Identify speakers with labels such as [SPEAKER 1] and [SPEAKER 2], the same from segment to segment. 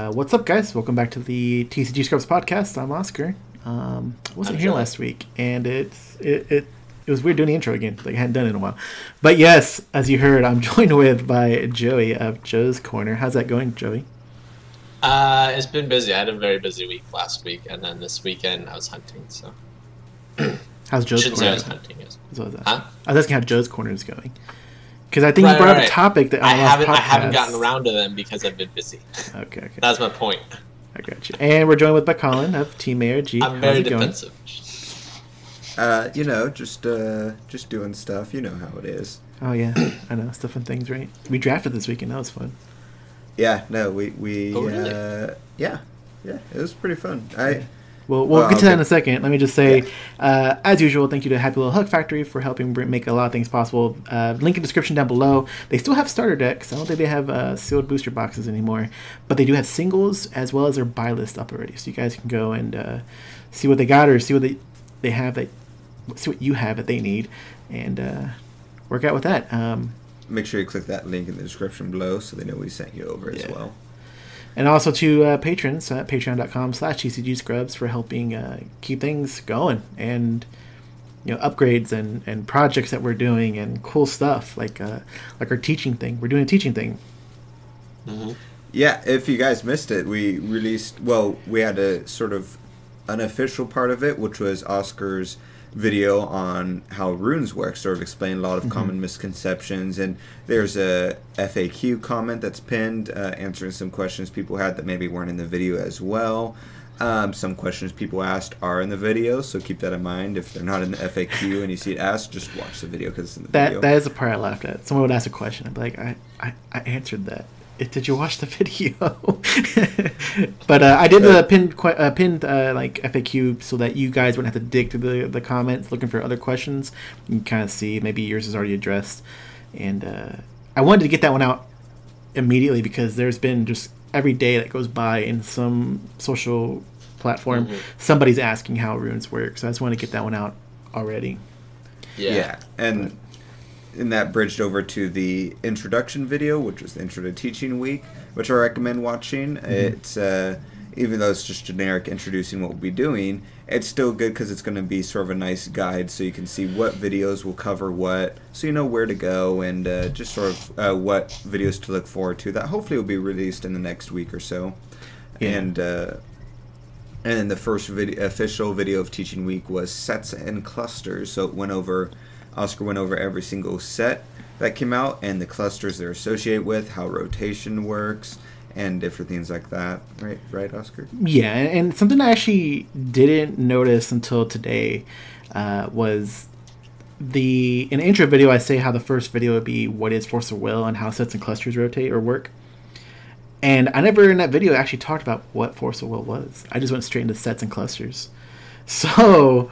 [SPEAKER 1] What's up, guys? Welcome back to the TCG Scrubs podcast. I'm Oscar. Wasn't here last week, and it was weird doing the intro again. Like I hadn't done it in a while. But yes, as you heard, I'm joined by Joey of Joe's Corner. How's that going, Joey?
[SPEAKER 2] It's been busy. I had a very busy week last week, and then this weekend I was hunting. So
[SPEAKER 1] how's Joe's
[SPEAKER 2] Corner?
[SPEAKER 1] I
[SPEAKER 2] was hunting.
[SPEAKER 1] I was asking how Joe's Corner is going. Because I think you brought up a topic that
[SPEAKER 2] I haven't gotten around to them because I've been busy.
[SPEAKER 1] Okay.
[SPEAKER 2] That's my point.
[SPEAKER 1] I got you. And we're joined by Colin of Team ARG.
[SPEAKER 2] I'm very defensive.
[SPEAKER 3] Just doing stuff. You know how it is.
[SPEAKER 1] Oh yeah, I know, stuff and things, right? We drafted this weekend. That was fun.
[SPEAKER 3] Yeah, no, we
[SPEAKER 2] Oh, really?
[SPEAKER 3] Yeah, it was pretty fun.
[SPEAKER 1] We'll get to that in a second. Let me just say, as usual, thank you to Happy Little Hug Factory for helping make a lot of things possible. Link in the description down below. They still have starter decks. I don't think they have sealed booster boxes anymore, but they do have singles as well as their buy list up already. So you guys can go and see what they got or see what they have see what you have that they need, and work out with that.
[SPEAKER 3] Make sure you click that link in the description below so they know we sent you over as well.
[SPEAKER 1] And also to patrons at patreon.com/TCGscrubs for helping keep things going, and upgrades and projects that we're doing and cool stuff like our teaching thing. We're doing a teaching thing.
[SPEAKER 3] Mm-hmm. Yeah, if you guys missed it, we had a sort of unofficial part of it, which was Oscar's video on how runes work, sort of explain a lot of common misconceptions, and there's a FAQ comment that's pinned answering some questions people had that maybe weren't in the video as well. Some questions people asked are in the video, so keep that in mind. If they're not in the FAQ and you see it asked, just watch the video because it's in the video.
[SPEAKER 1] That is the part I laughed at. Someone would ask a question, I'd be like, I answered that. Did you watch the video? But I did the pinned FAQ so that you guys wouldn't have to dig through the comments looking for other questions. You can kind of see maybe yours is already addressed. And I wanted to get that one out immediately because there's been just every day that goes by in some social platform, somebody's asking how runes work. So I just want to get that one out already.
[SPEAKER 3] Yeah. And that bridged over to the introduction video, which was the Intro to Teaching Week, which I recommend watching. It's even though it's just generic introducing what we'll be doing, it's still good because it's going to be sort of a nice guide so you can see what videos will cover what, so you know where to go, and just sort of what videos to look forward to that hopefully will be released in the next week or so. And then the first official video of Teaching Week was sets and clusters, so Oscar went over every single set that came out and the clusters they're associated with, how rotation works, and different things like that. Right, Oscar? Yeah,
[SPEAKER 1] and something I actually didn't notice until today was in the intro video I say how the first video would be what is Forcible and how sets and clusters rotate or work. And I never in that video actually talked about what Forcible was. I just went straight into sets and clusters. So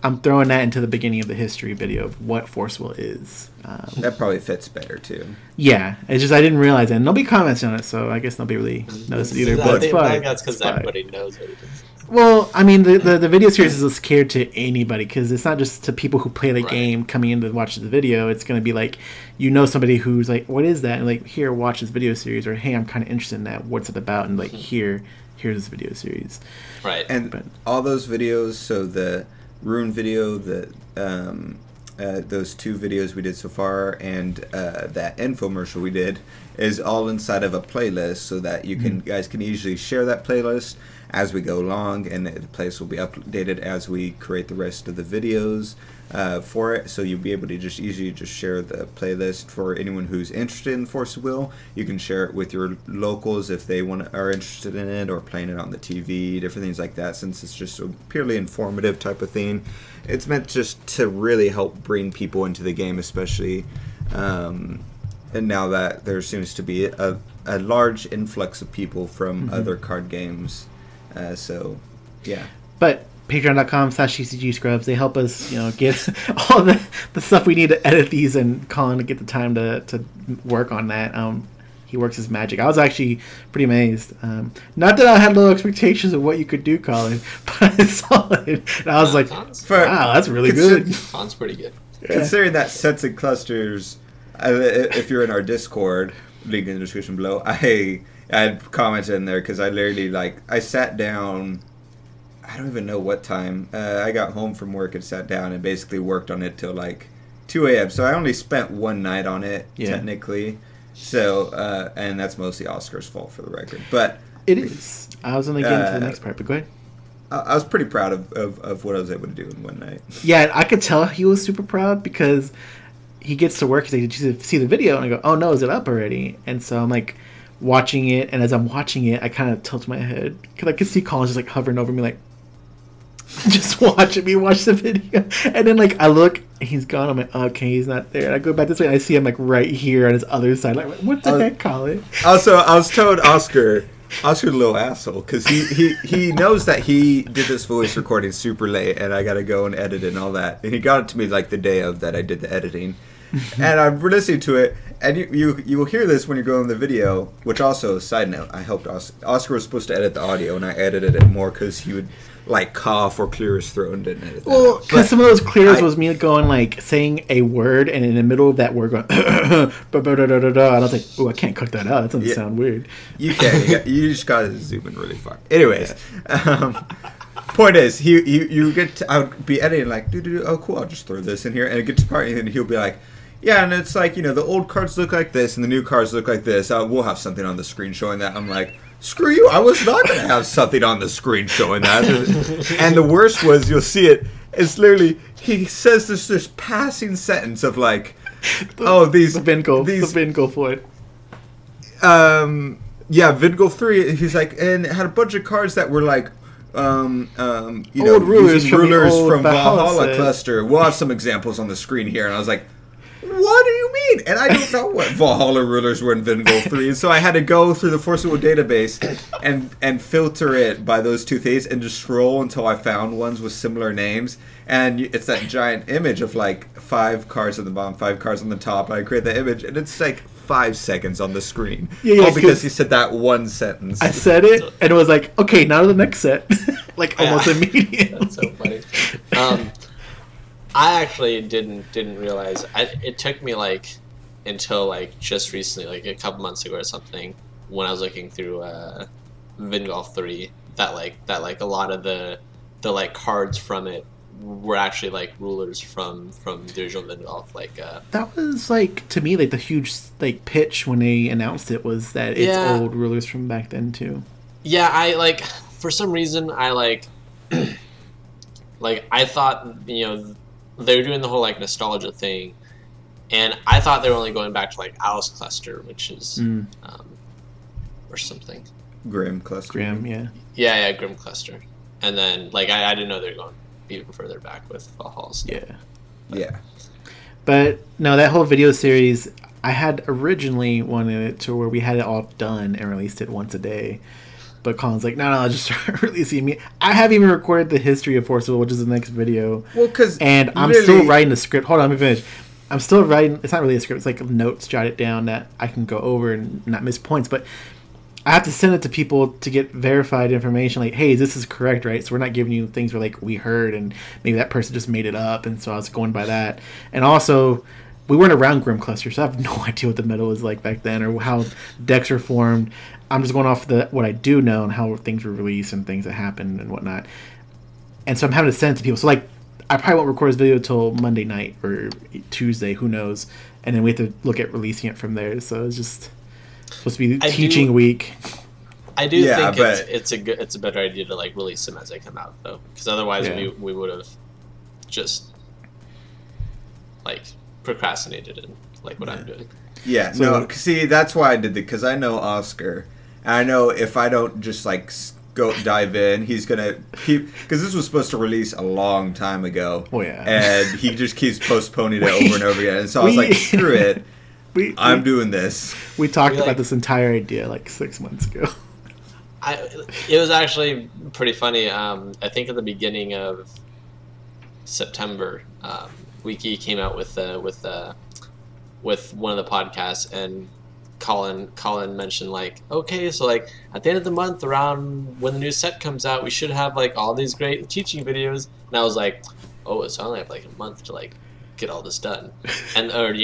[SPEAKER 1] I'm throwing that into the beginning of the history video of what Forcible is.
[SPEAKER 3] That probably fits better, too.
[SPEAKER 1] Yeah, it's just I didn't realize it. And nobody comments on it, so I guess nobody really knows it either. But it's fine.
[SPEAKER 2] I think that's because everybody knows what it is.
[SPEAKER 1] Well, I mean, the video series is catered to anybody because it's not just to people who play the game coming in to watch the video. It's going to be like, somebody who's like, what is that? And like, here, watch this video series. Or, hey, I'm kind of interested in that. What's it about? And like, here's this video series.
[SPEAKER 2] Right.
[SPEAKER 3] And all those videos, so the rune video, those two videos we did so far, and that infomercial we did is all inside of a playlist so that you guys can easily share that playlist as we go along, and the playlist will be updated as we create the rest of the videos for it, so you'll be able to just easily share the playlist for anyone who's interested in Forcible. You can share it with your locals if they are interested in it, or playing it on the TV, different things like that, since it's just a purely informative type of thing. It's meant just to really help bring people into the game, especially and now that there seems to be a large influx of people from other card games. So, yeah.
[SPEAKER 1] But patreon.com/TCGscrubs, they help us, get all the stuff we need to edit these, and Colin to get the time to work on that. He works his magic. I was actually pretty amazed. Not that I had low expectations of what you could do, Colin, but I saw it, and I was like, wow, that's really good.
[SPEAKER 2] Colin's pretty good.
[SPEAKER 3] Yeah. Considering that sets and clusters, if you're in our Discord, link in the description below, I had commented in there because I literally, like, I sat down, I don't even know what time. I got home from work and sat down and basically worked on it till, like, 2 a.m. So I only spent one night on it, technically. So, and that's mostly Oscar's fault, for the record. But
[SPEAKER 1] it is. I was going to get into the next part, but go ahead.
[SPEAKER 3] I was pretty proud of what I was able to do in one night.
[SPEAKER 1] Yeah, I could tell he was super proud because he gets to work. He's like, did you see the video? And I go, oh, no, is it up already? And so I'm, like, watching it. And as I'm watching it, I kind of tilt my head because I could see Colin just, like, hovering over me, like, just watching me watch the video. And then, like, I look, and he's gone. I'm like, okay, he's not there. And I go back this way, and I see him, like, right here on his other side. Like, what the heck, Colin?
[SPEAKER 3] Also, I was told Oscar's a little asshole because he knows that he did this voice recording super late, and I got to go and edit it and all that. And he got it to me, like, the day of that I did the editing. And I'm listening to it, and you will hear this when you're going the video, which also, side note, I helped Oscar. Oscar was supposed to edit the audio, and I edited it more because he would, like, cough or clear his throat and didn't edit that.
[SPEAKER 1] Well, because some of those clears was me going, like, saying a word, and in the middle of that word going, and I was like, oh, I can't cut that out. That doesn't sound weird.
[SPEAKER 3] You can. You just got to zoom in really far. Anyways, point is, you get to, I would be editing, like, oh, cool, I'll just throw this in here, and it gets to part, and he'll be like, yeah, and it's like, the old cards look like this, and the new cards look like this. We'll have something on the screen showing that. I'm like, screw you, I was not going to have something on the screen showing that. And the worst was, you'll see it, it's literally, he says this passing sentence of, like, the
[SPEAKER 1] Vingol for it.
[SPEAKER 3] Yeah, Vingol 3, he's like, and it had a bunch of cards that were, like,
[SPEAKER 1] old rulers
[SPEAKER 3] from Valhalla cluster. We'll have some examples on the screen here. And I was like, what do you mean? And I don't know what Valhalla rulers were in Vingol 3. And so I had to go through the Forcible database and filter it by those two things and just scroll until I found ones with similar names. And it's that giant image of, like, 5 cards at the bottom, 5 cards on the top. And I create the image, and it's like 5 seconds on the scrine. All because he said that one sentence.
[SPEAKER 1] I said it, and it was like, okay, now to the next set. Like, almost immediately.
[SPEAKER 2] That's so funny. I actually didn't realize. It took me, like, until, like, just recently, like a couple months ago or something, when I was looking through Vingolf 3, that a lot of the like cards from it were actually, like, rulers from the original Vingolf. Like,
[SPEAKER 1] that was, like, to me, like, the huge, like, pitch when they announced it was that it's old rulers from back then too.
[SPEAKER 2] Yeah, I, like, for some reason, I, like, like, I thought, they were doing the whole, like, nostalgia thing, and I thought they were only going back to, like, Alice Cluster, which is, or something.
[SPEAKER 3] Grimm Cluster.
[SPEAKER 1] Grimm, yeah.
[SPEAKER 2] Yeah, Grimm Cluster. And then, like, I didn't know they were going even further back with Valhalla stuff.
[SPEAKER 3] Yeah.
[SPEAKER 1] But, no, that whole video series, I had originally wanted it to where we had it all done and released it once a day. But Colin's like, no, just start releasing me. I haven't even recorded the history of Forcible, which is the next video.
[SPEAKER 3] Well,
[SPEAKER 1] and I'm still writing the script. Hold on, let me finish. I'm still writing. It's not really a script. It's like notes jotted down that I can go over and not miss points. But I have to send it to people to get verified information. Like, hey, this is correct, right? So we're not giving you things where, like, we heard and maybe that person just made it up. And so I was going by that. And also, we weren't around Grimm Cluster, so I have no idea what the meta was like back then or how decks were formed. I'm just going off what I do know and how things were released and things that happened and whatnot. And so I'm having to send it to people. So, like, I probably won't record this video until Monday night or Tuesday, who knows. And then we have to look at releasing it from there. So it's just supposed to be teaching week.
[SPEAKER 2] I do think it's a better idea to, like, release them as they come out, though. Because otherwise we would have just, like, procrastinated and, like, what I'm doing.
[SPEAKER 3] Yeah, so, no, see, that's why I did it, because I know Oscar. And I know if I don't just, like, go dive in, he's going to keep... Because this was supposed to release a long time ago.
[SPEAKER 1] Oh, yeah.
[SPEAKER 3] And he just keeps postponing it over and over again. And so I was like, screw it. I'm doing this.
[SPEAKER 1] We talked about this entire idea, like, 6 months ago.
[SPEAKER 2] It was actually pretty funny. I think at the beginning of September, Wiki came out with one of the podcasts, and Colin mentioned, like, okay, so, like, at the end of the month, around when the new set comes out, we should have, like, all these great teaching videos. And I was like, oh, so I only have, like, a month to, like, get all this done. And or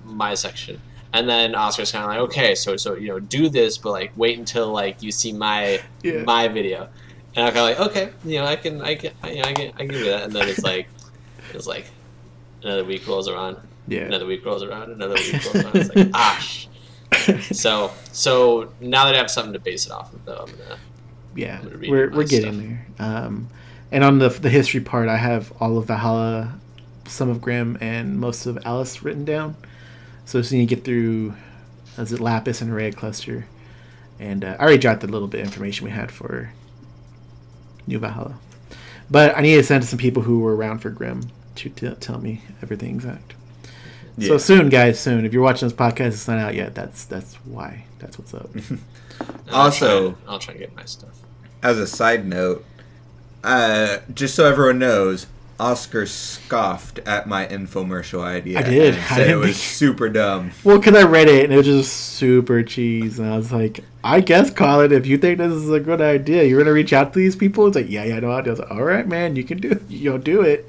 [SPEAKER 2] my section. And then Oscar's kind of like, okay, so do this, but like wait until like you see my video. And I'm kind of like, okay, I can do that. And then it's like another week rolls around.
[SPEAKER 1] Yeah.
[SPEAKER 2] Another week rolls around. Another week rolls around. It's like, So now that I have something to base it off of, though, I'm gonna read
[SPEAKER 1] we're getting there. And on the history part, I have all of Valhalla, some of Grimm, and most of Alice written down. So as soon as you get through, is it Lapis and Red Cluster, and I already jotted a little bit of information we had for New Valhalla, but I need to send to some people who were around for Grimm to tell me everything exact. Yeah. So soon, guys, soon. If you're watching this podcast, it's not out yet. That's why. That's what's up.
[SPEAKER 3] Also,
[SPEAKER 2] I'll try and get my stuff.
[SPEAKER 3] As a side note, just so everyone knows, Oscar scoffed at my infomercial idea.
[SPEAKER 1] I did.
[SPEAKER 3] And said it was super dumb.
[SPEAKER 1] Well, because I read it and it was just super cheese, and I was like, I guess, Colin, if you think this is a good idea, you're gonna reach out to these people. It's like, yeah, no idea. I was like, all right, man, you can do it. Do it.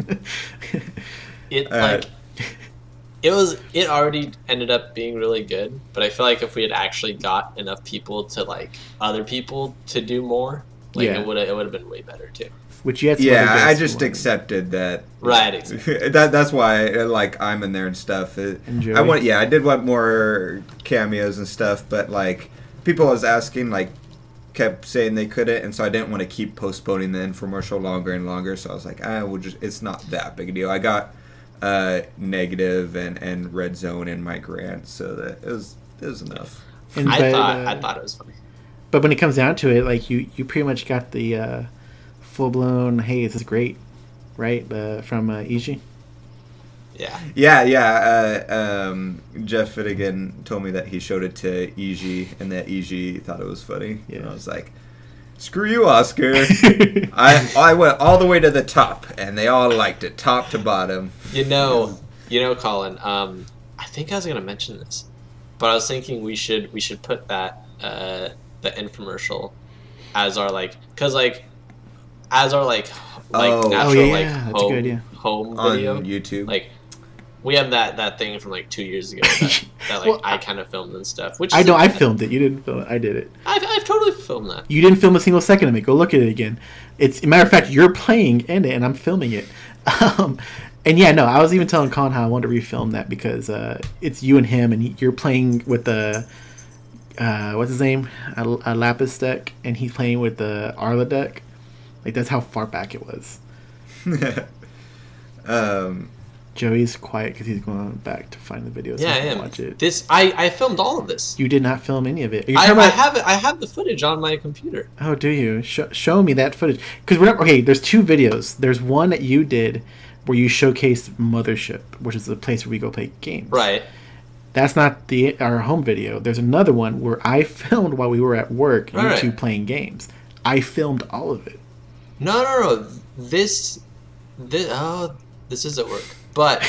[SPEAKER 2] It already ended up being really good, but I feel like if we had actually got enough people to like other people to do more, it would have been way better too.
[SPEAKER 1] Which you had
[SPEAKER 3] I just accepted that.
[SPEAKER 2] Right, exactly.
[SPEAKER 3] That's why like I'm in there and stuff. I did want more cameos and stuff, but like people I was asking like kept saying they couldn't, and so I didn't want to keep postponing the infomercial longer and longer. So I was like, it's not that big a deal. I got Negative and Red Zone in my grant, so that it was enough.
[SPEAKER 2] I thought it was funny.
[SPEAKER 1] But when it comes down to it, like you pretty much got the full blown, hey, this is great, right? From EG.
[SPEAKER 3] Yeah. Jeff Finnegan told me that he showed it to EG and that EG thought it was funny. Yeah. And I was like, screw you, Oscar. I went all the way to the top, and they all liked it, top to bottom.
[SPEAKER 2] Colin. I think I was gonna mention this, but I was thinking we should put that the infomercial as our home video
[SPEAKER 3] on YouTube.
[SPEAKER 2] Like we have that thing from like 2 years ago that
[SPEAKER 1] well,
[SPEAKER 2] I kind of filmed and stuff. Which
[SPEAKER 1] I filmed it. You didn't film it. I did it.
[SPEAKER 2] I've totally filmed that.
[SPEAKER 1] You didn't film a single second of it. Go look at it again. It's a matter of fact, you're playing in it, and I'm filming it. And yeah, no, I was even telling Colin how I wanted to refilm that because it's you and him, and you're playing with the what's his name, a Lapis deck, and he's playing with the Arla deck. Like that's how far back it was. Joey's quiet because he's going back to find the video. So
[SPEAKER 2] I am.
[SPEAKER 1] Watch it.
[SPEAKER 2] I filmed all of this.
[SPEAKER 1] You did not film any of it.
[SPEAKER 2] I have the footage on my computer.
[SPEAKER 1] Oh, do you? Show me that footage. Because there's two videos. There's one that you did where you showcased Mothership, which is the place where we go play games.
[SPEAKER 2] Right.
[SPEAKER 1] That's not our home video. There's another one where I filmed while we were at work, you two playing games. I filmed all of it.
[SPEAKER 2] No. This is at work. But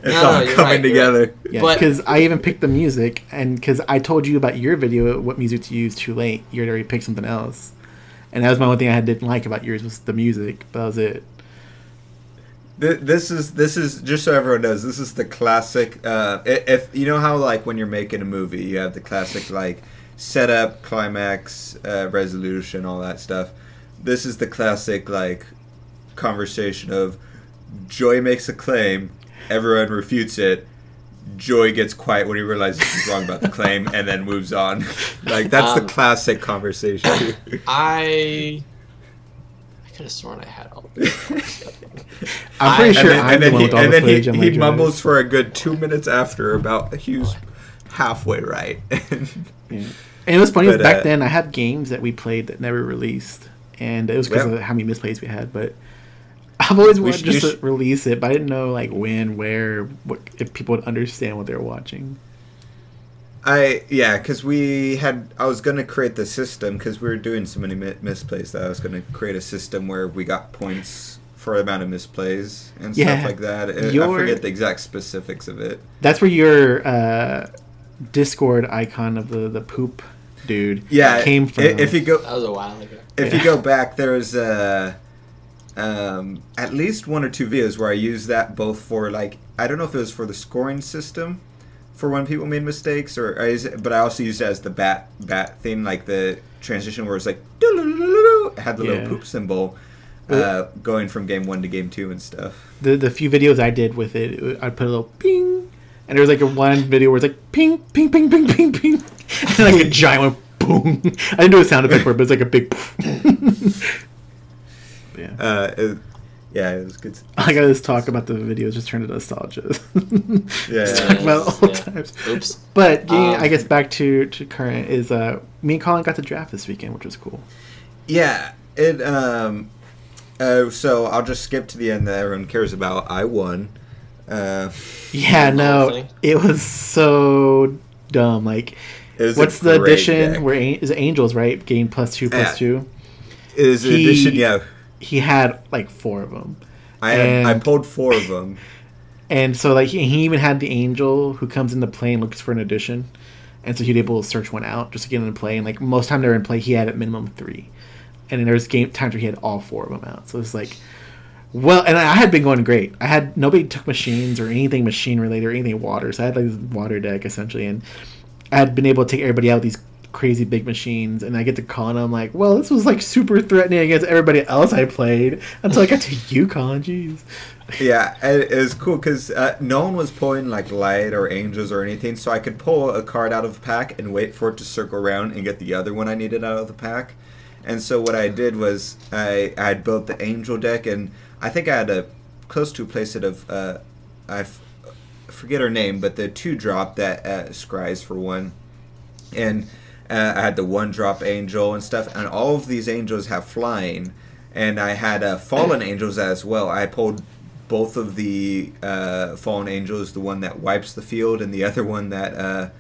[SPEAKER 3] it's all coming together.
[SPEAKER 1] Yeah, because I even picked the music, and because I told you about your video, what music to use too late. You had already picked something else, and that was my one thing I didn't like about yours was the music. But that was it.
[SPEAKER 3] This is just so everyone knows. This is the classic. If you know how like when you're making a movie, you have the classic like setup, climax, resolution, all that stuff. This is the classic like conversation of Joy makes a claim, everyone refutes it. Joy gets quiet when he realizes he's wrong about the claim, and then moves on. Like that's the classic conversation.
[SPEAKER 2] I could have sworn I had all of it.
[SPEAKER 1] I'm pretty sure
[SPEAKER 3] and then he mumbles for a good 2 minutes after about Hugh's halfway right.
[SPEAKER 1] And it was funny. Back then, I had games that we played that never released, and it was because of how many misplays we had. But I've always wanted to release it, but I didn't know like when, where, what if people would understand what they were watching.
[SPEAKER 3] Because I was going to create the system because we were doing so many misplays that I was going to create a system where we got points for the amount of misplays and stuff like that. I forget the exact specifics of it.
[SPEAKER 1] That's where your Discord icon of the poop dude came from.
[SPEAKER 3] If you go,
[SPEAKER 2] that was a while ago.
[SPEAKER 3] If you go back, there's at least 1 or 2 videos where I used that both for like I don't know if it was for the scoring system, for when people made mistakes, but I also used it as the bat thing, like the transition where it's like it had the little poop symbol going from game 1 to game 2 and stuff.
[SPEAKER 1] The few videos I did with it, I'd put a little ping, and there was like a one video where it's like ping, ping, ping, ping, ping, ping, and like a giant one, boom. I didn't do a sound effect for it, but it's like a big.
[SPEAKER 3] It was good.
[SPEAKER 1] I gotta just talk about the videos, just turn to nostalgia.
[SPEAKER 3] Just
[SPEAKER 1] talk about old times.
[SPEAKER 2] Oops.
[SPEAKER 1] But I guess back to current is me and Colin got to draft this weekend, which was cool.
[SPEAKER 3] Yeah, it. So I'll just skip to the end that everyone cares about. I won.
[SPEAKER 1] It was so dumb. Like, what's the edition deck. Where is it Angels, right? Game +2/+2.
[SPEAKER 3] It is an edition, yeah.
[SPEAKER 1] He had like 4 of them.
[SPEAKER 3] I pulled 4 of them.
[SPEAKER 1] And so like he even had the Angel who comes into play and looks for an edition. And so he'd be able to search one out just to get into play. And like most time they're in play, he had at minimum 3. And then there was times where he had all 4 of them out. So it's like, well, and I had been going great. Nobody took machines or anything machine related or anything water. So I had like this water deck essentially. And I had been able to take everybody out with these crazy big machines, and I get to Colin. I'm like, well, this was like super threatening against everybody else I played until I got to you, Colin. Jeez.
[SPEAKER 3] Yeah, it was cool because no one was pulling like light or angels or anything, so I could pull a card out of the pack and wait for it to circle around and get the other one I needed out of the pack. And so what I did was I had built the angel deck, and I think I had a close to a playset of I forget her name, but the 2-drop that scries for 1, and I had the 1-drop angel and stuff, and all of these angels have flying, and I had fallen angels as well. I pulled both of the fallen angels, the one that wipes the field, and the other one that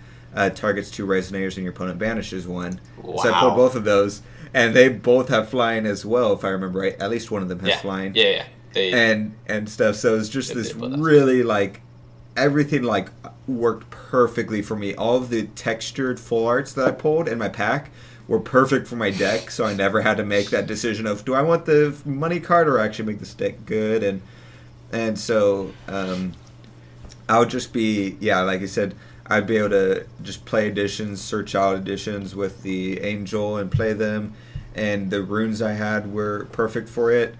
[SPEAKER 3] targets 2 resonators and your opponent banishes 1. Wow. So I pulled both of those, and they both have flying as well, if I remember right. At least one of them has flying.
[SPEAKER 2] Yeah.
[SPEAKER 3] And stuff. So it's just this really like everything like worked perfectly for me. All of the textured full arts that I pulled in my pack were perfect for my deck, so I never had to make that decision of do I want the money card or actually make this deck good. And so I would just be like you said, I'd be able to just play editions, search out editions with the angel and play them, and the runes I had were perfect for it.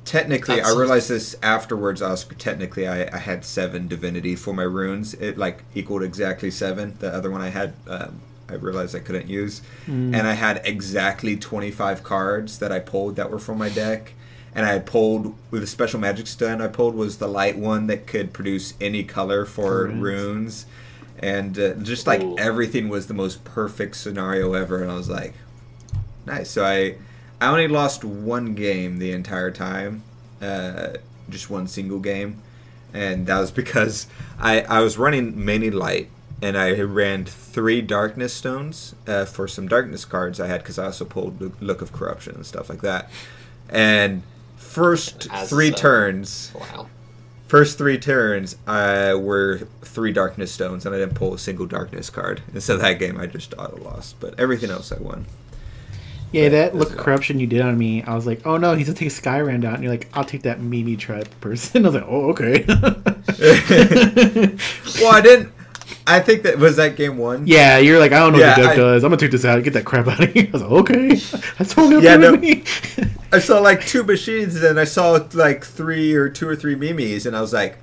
[SPEAKER 3] Technically, I realized this afterwards, Oscar. Technically, I had 7 divinity for my runes. It like equaled exactly 7. The other one I had, I realized I couldn't use, and I had exactly 25 cards that I pulled that were from my deck. And I had pulled with a special magic stun. I pulled was the light one that could produce any color for runes, and just like everything was the most perfect scenario ever. And I was like, nice. So I only lost 1 game the entire time, just 1 single game, and that was because I was running mainly light, and I ran 3 darkness stones for some darkness cards I had because I also pulled Look of Corruption and stuff like that. And first 3 turns were 3 darkness stones, and I didn't pull a single darkness card. And so that game I just auto lost, but everything else I won.
[SPEAKER 1] Yeah, that Look of Corruption you did on me, I was like, oh no, he's gonna take Skyrand out, and you're like, I'll take that Mimi tribe person. I was like, oh, okay.
[SPEAKER 3] Well, I think that was that game 1.
[SPEAKER 1] Yeah, you're like, I don't know what the deck does. I'm gonna take this out and get that crap out of here. I was like, okay, that's totally okay with me.
[SPEAKER 3] I saw like 2 machines, and I saw like 2 or 3 Mimis, and I was like,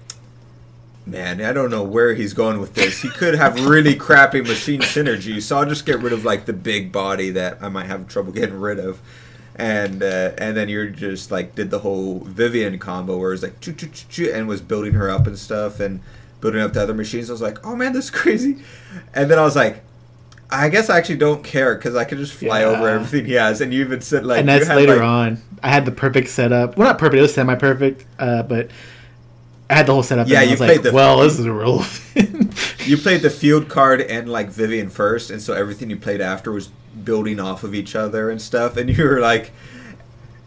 [SPEAKER 3] man, I don't know where he's going with this. He could have really crappy machine synergy, so I'll just get rid of like the big body that I might have trouble getting rid of. And then you're just like did the whole Vivian combo where it's like and was building her up and stuff and building up the other machines. I was like, oh man, this is crazy. And then I was like, I guess I actually don't care because I can just fly over everything he has. And you even said like,
[SPEAKER 1] and that's later on. I had the perfect setup. Well, not perfect. It was semi-perfect, but I had the whole setup. Yeah, you played like, well, this is real.
[SPEAKER 3] You played the field card and like Vivian first, and so everything you played after was building off of each other and stuff. And you were like,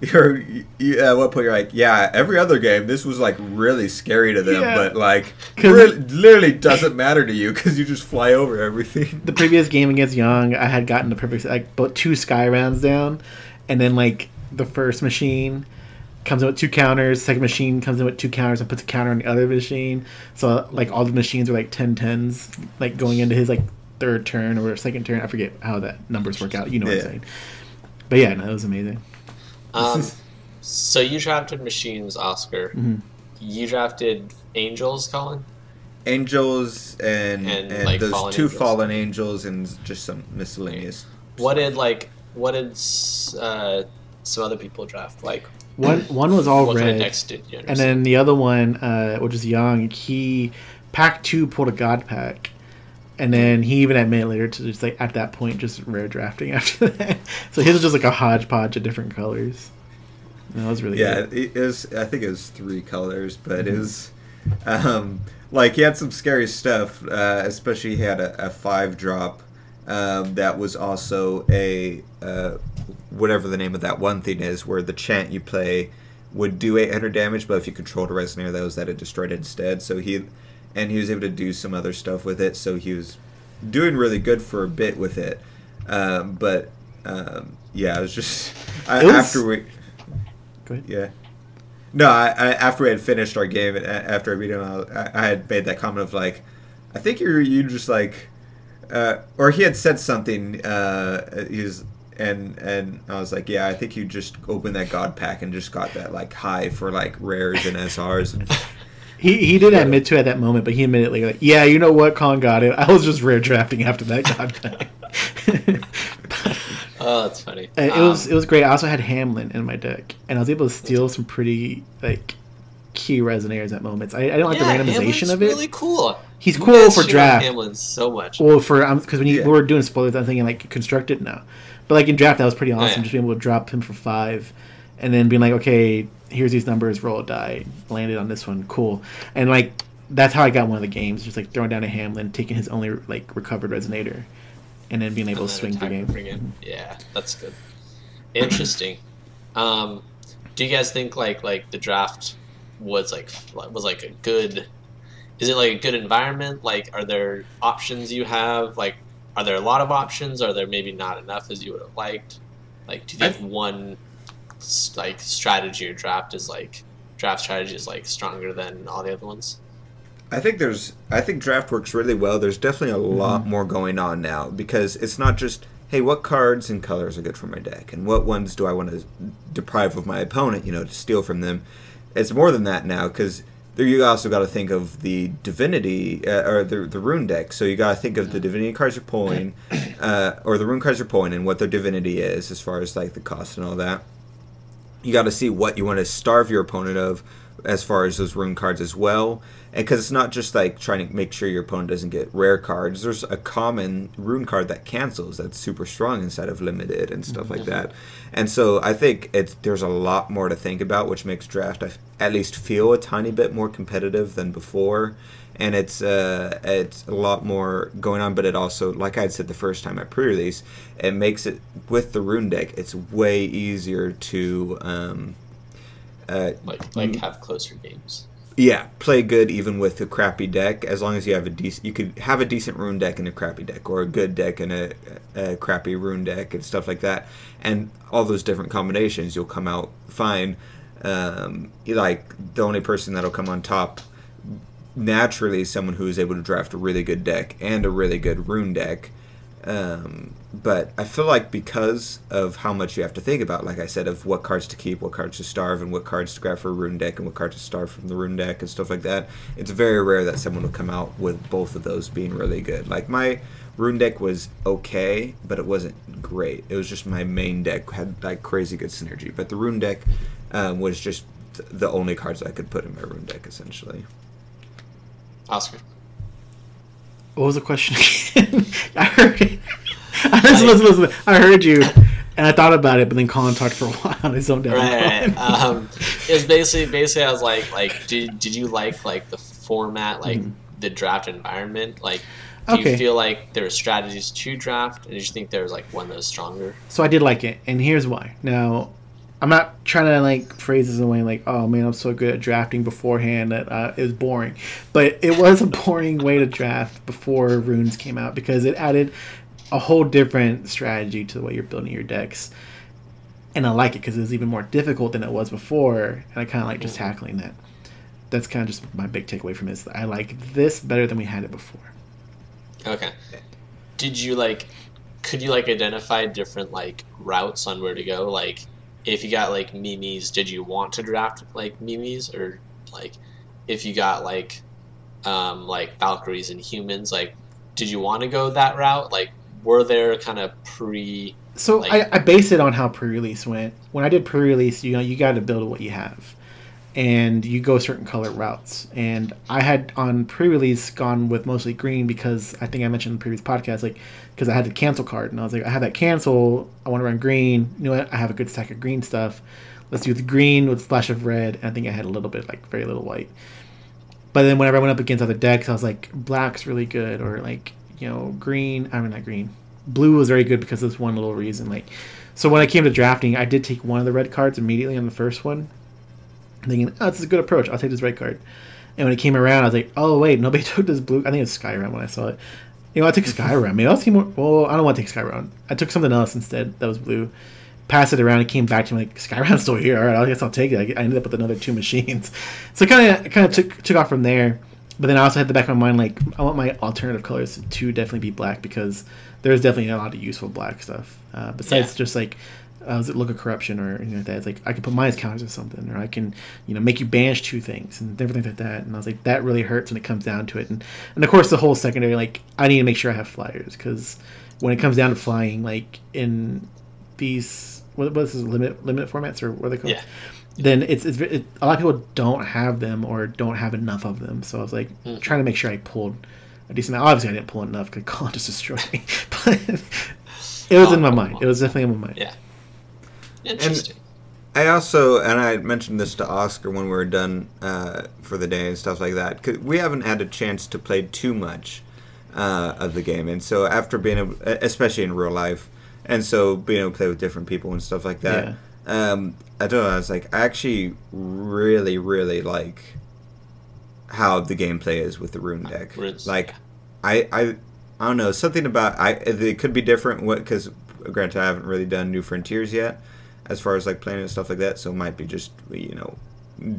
[SPEAKER 3] at what point you're like, yeah, every other game this was like really scary to them, but like literally doesn't matter to you because you just fly over everything.
[SPEAKER 1] The previous game against Young, I had gotten the perfect like both 2 sky rounds down, and then like the first machine, comes in with 2 counters. Second machine comes in with 2 counters and puts a counter on the other machine. So like all the machines are like 10-10s, like going into his like third turn or second turn. I forget how that numbers work out. You know what I'm saying? But yeah, no, it was amazing.
[SPEAKER 2] So you drafted machines, Oscar.
[SPEAKER 1] Mm-hmm.
[SPEAKER 2] You drafted angels, Colin.
[SPEAKER 3] Angels and
[SPEAKER 2] like
[SPEAKER 3] those
[SPEAKER 2] fallen
[SPEAKER 3] 2
[SPEAKER 2] angels.
[SPEAKER 3] fallen angels and just some miscellaneous.
[SPEAKER 2] What did some other people draft? Like
[SPEAKER 1] One was all
[SPEAKER 2] what
[SPEAKER 1] red,
[SPEAKER 2] kind of decks did you
[SPEAKER 1] and
[SPEAKER 2] understand?
[SPEAKER 1] then the other one, which is Young, he pack 2 pulled a God pack, and then he even admitted later to just like at that point just rare drafting after that. So his was just like a hodgepodge of different colors. And that was really good.
[SPEAKER 3] It was. I think it was 3 colors, but it was. Like he had some scary stuff, especially he had a 5-drop that was also a whatever the name of that one thing is, where the chant you play would do 800 damage, but if you controlled a Resonator, that it destroyed it instead. So he was able to do some other stuff with it, so he was doing really good for a bit with it. But it was just after we.
[SPEAKER 1] Go ahead.
[SPEAKER 3] Yeah. No, I after we had finished our game, after I beat him, I had made that comment of like, I think you just like, or he had said something. And I was like, yeah, I think you just opened that God pack and just got that like high for like rares and SRs. And,
[SPEAKER 1] He did admit to it at that moment, but he admitted like, yeah, you know what, Colin got it. I was just rare drafting after that God pack.
[SPEAKER 2] Oh, that's funny.
[SPEAKER 1] It was great. I also had Hamlin in my deck, and I was able to steal some pretty like key Resonators at moments. I didn't like the randomization of it.
[SPEAKER 2] Really cool.
[SPEAKER 1] He's cool for draft.
[SPEAKER 2] Hamlin so much.
[SPEAKER 1] Well, because when we were doing spoilers, I'm thinking like constructed now, but like in draft that was pretty awesome. Just being able to drop him for 5, and then being like, okay, here's these numbers, roll a die, landed on this one, cool, and like that's how I got one of the games. Just like throwing down a Hamlin, taking his only like recovered Resonator, and then being able to swing the game.
[SPEAKER 2] Yeah, that's good. Interesting. Do you guys think like the draft was like a good? Is it like a good environment? Like, are there options you have? Like, are there a lot of options? Are there maybe not enough as you would have liked? Like, do you think one like strategy or draft strategy is like stronger than all the other ones?
[SPEAKER 3] I think draft works really well. There's definitely a lot more going on now, because it's not just, hey, what cards and colors are good for my deck, and what ones do I want to deprive of my opponent, to steal from them. It's more than that now, because you also got to think of the divinity or the rune deck. So you got to think of the divinity cards you're pulling, or the rune cards you're pulling, and what their divinity is as far as like the cost and all that. You got to see what you want to starve your opponent of as far as those rune cards as well. And because it's not just like trying to make sure your opponent doesn't get rare cards. There's a common rune card that cancels that's super strong instead of limited and stuff like that. And so I think there's a lot more to think about, which makes draft at least feel a tiny bit more competitive than before. And it's a lot more going on, but it also, like I had said the first time at pre-release, it makes it, with the rune deck, it's way easier to
[SPEAKER 2] have closer games.
[SPEAKER 3] Yeah, play good even with a crappy deck, as long as you have you could have a decent rune deck in a crappy deck, or a good deck in a crappy rune deck and stuff like that, and all those different combinations, you'll come out fine. Like the only person that'll come on top naturally is someone who is able to draft a really good deck and a really good rune deck. But I feel like because of how much you have to think about, like I said, of what cards to keep, what cards to starve, and what cards to grab for a rune deck, and what cards to starve from the rune deck, and stuff like that, it's very rare that someone will come out with both of those being really good. Like, my rune deck was okay, but it wasn't great. It was just my main deck had, like, crazy good synergy. But the rune deck was just the only cards I could put in my rune deck, essentially.
[SPEAKER 2] Oscar.
[SPEAKER 1] What was the question again? I heard it. Listen. I heard you, and I thought about it, but then Colin talked for a while on his own down.
[SPEAKER 2] Right. It was basically I was like, did you like the format, like the draft environment? Like, do you feel like there are strategies to draft, and did you think there was like one that was stronger?
[SPEAKER 1] So I did like it, and here's why. Now, I'm not trying to like phrase this away like, oh man, I'm so good at drafting beforehand that it was boring. But it was a boring way to draft before runes came out, because it added a whole different strategy to the way you're building your decks. and I like it because it's even more difficult than it was before, and I kind of like just tackling that. That's kind of just my big takeaway from it. Is I like this better than we had it before.
[SPEAKER 2] Okay. Did you could you identify different routes on where to go? Like if you got Mimis, did you want to draft Mimis, or if you got Valkyries and humans, did you want to go that route? Were there kind of
[SPEAKER 1] So I base it on how pre-release went. When I did pre-release, you got to build what you have, and you go certain color routes. And I had on pre-release gone with mostly green because I think I mentioned in the previous podcast, because I had the cancel card, and I was like, I have that cancel. I want to run green. You know what? I have a good stack of green stuff. Let's do the green with a splash of red. And I think I had a little bit, very little white. But then whenever I went up against other decks, I was like, black's really good, or green. I mean, not green. Blue was very good because of this one little reason. So when I came to drafting, I did take one of the red cards immediately on the first one, thinking, oh, this is a good approach. I'll take this red card. And when it came around, I was like, oh, wait, nobody took this blue. I think it's Skyrim when I saw it. I took Skyrim. Maybe I'll see more. Well, I don't want to take Skyrim. I took something else instead that was blue. Passed it around and came back to me Skyrim's still here. All right, I guess I'll take it. I ended up with another 2 machines. So I kind of took off from there. But then I also had the back of my mind, I want my alternative colors to definitely be black because there's definitely a lot of useful black stuff. Besides just Look of Corruption or anything like that. It's I can put minus counters or something, or I can, make you banish 2 things and different things like that. And I was like, that really hurts when it comes down to it. And of course, the whole secondary, I need to make sure I have flyers because when it comes down to flying, in these, what is this, limit formats or what are they called?
[SPEAKER 2] Yeah.
[SPEAKER 1] Then it's a lot of people don't have them or don't have enough of them. So I was trying to make sure I pulled a decent amount. Obviously, I didn't pull enough because Colin just destroyed me. But it was in my mind. It was definitely in my mind.
[SPEAKER 2] Yeah. Interesting.
[SPEAKER 3] And I also, and I mentioned this to Oscar when we were done for the day and stuff like that, because we haven't had a chance to play too much of the game. And so after being able, especially in real life, and so being able to play with different people and stuff like that, I don't know, I was I actually really, really like how the gameplay is with the rune deck. I don't know, something about, it could be different, because granted I haven't really done New Frontiers yet, as far as playing and stuff like that, so it might be just,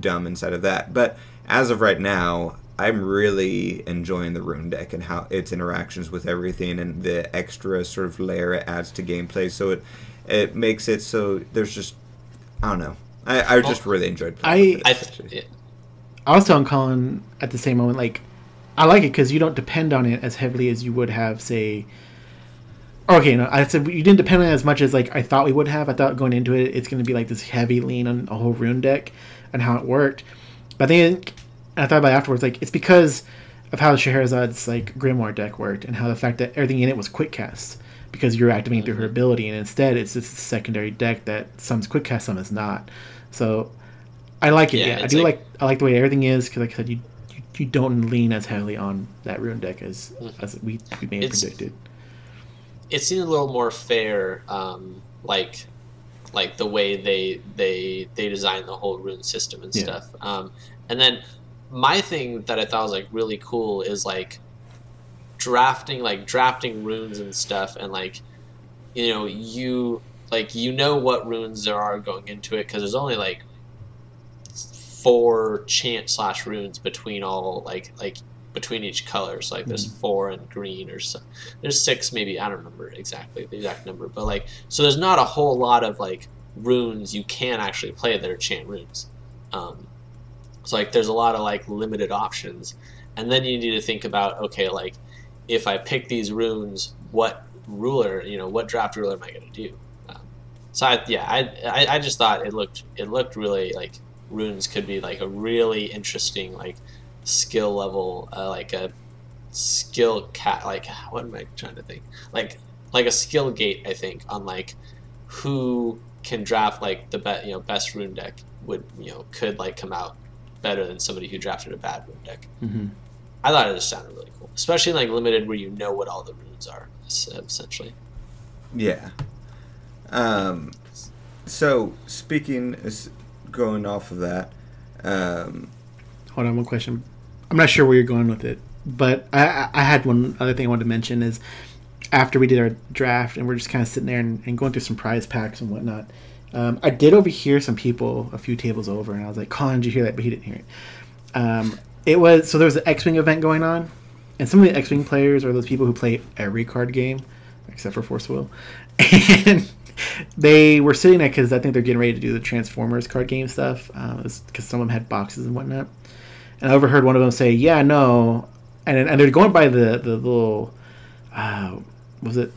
[SPEAKER 3] dumb inside of that. But as of right now, I'm really enjoying the rune deck and how its interactions with everything and the extra sort of layer it adds to gameplay. So it makes it so there's just, I don't know. I just really enjoyed playing with it.
[SPEAKER 1] I was telling Colin at the same moment, I like it because you don't depend on it as heavily as you would have, say... Okay, no, I said you didn't depend on it as much as I thought we would have. I thought going into it, it's going to be this heavy lean on a whole rune deck and how it worked. But then I thought about it afterwards, it's because of how Scheherazad's Grimoire deck worked and how the fact that everything in it was quick cast because you're activating through her ability, and instead it's just a secondary deck that some's quick cast, some is not. So I like it. Yeah, I do I like the way everything is because, like I said, you don't lean as heavily on that rune deck as we may have predicted.
[SPEAKER 2] It seemed a little more fair, like the way they designed the whole rune system and stuff. And then my thing that I thought was really cool is drafting runes and stuff, and you what runes there are going into it because there's only 4 chant / runes between all between each color. So there's 4 in green or so. There's 6 maybe, I don't remember exactly the exact number, but so there's not a whole lot of runes you can actually play that are chant runes. So there's a lot of limited options, and then you need to think about, okay, if I pick these runes, what ruler, what draft ruler am I going to do? So I just thought it looked really runes could be a really interesting skill level, a skill what am I trying to think, like a skill gate, I think, on who can draft the best rune deck would could come out better than somebody who drafted a bad rune deck. I thought it just sounded really cool, especially in limited where what all the runes are essentially.
[SPEAKER 3] So speaking, going off of that,
[SPEAKER 1] hold on, one question. I'm not sure where you're going with it, but I had one other thing I wanted to mention is after we did our draft and we're just kind of sitting there and going through some prize packs and whatnot, I did overhear some people a few tables over, and I was like, Colin, did you hear that? But he didn't hear it. It was, so there was an X-Wing event going on, and some of the X-Wing players are those people who play every card game, except for Forcible. And they were sitting there because I think they're getting ready to do the Transformers card game stuff, because some of them had boxes and whatnot. And I overheard one of them say, yeah, no. And they're going by the little, was it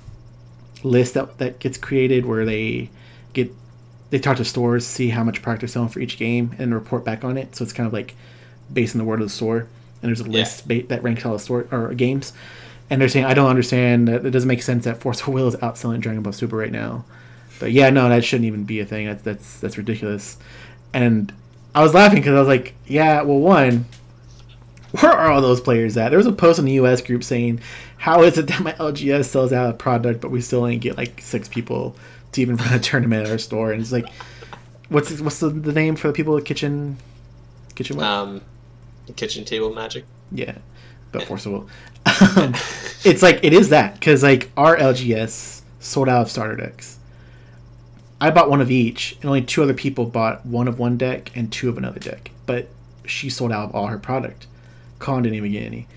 [SPEAKER 1] list that gets created where they talk to stores, see how much product they're selling for each game, and report back on it. So it's kind of like based on the word of the store. And there's a list that ranks all the store or games. And they're saying, I don't understand. It doesn't make sense that Forcible is outselling Dragon Ball Super right now. But yeah, no, that shouldn't even be a thing. That's ridiculous. And I was laughing because I was like, yeah, well, one, where are all those players at? There was a post in the US group saying, how is it that my LGS sells out a product, but we still only get like 6 people to even run a tournament at our store? And it's like, what's the name for the people at kitchen what?
[SPEAKER 2] Kitchen table magic.
[SPEAKER 1] Yeah, but Forcible. It's like, it is that, because like our LGS sold out of starter decks. I bought one of each, and only 2 other people bought one of one deck and 2 of another deck. But she sold out of all her product. Colin didn't even get any.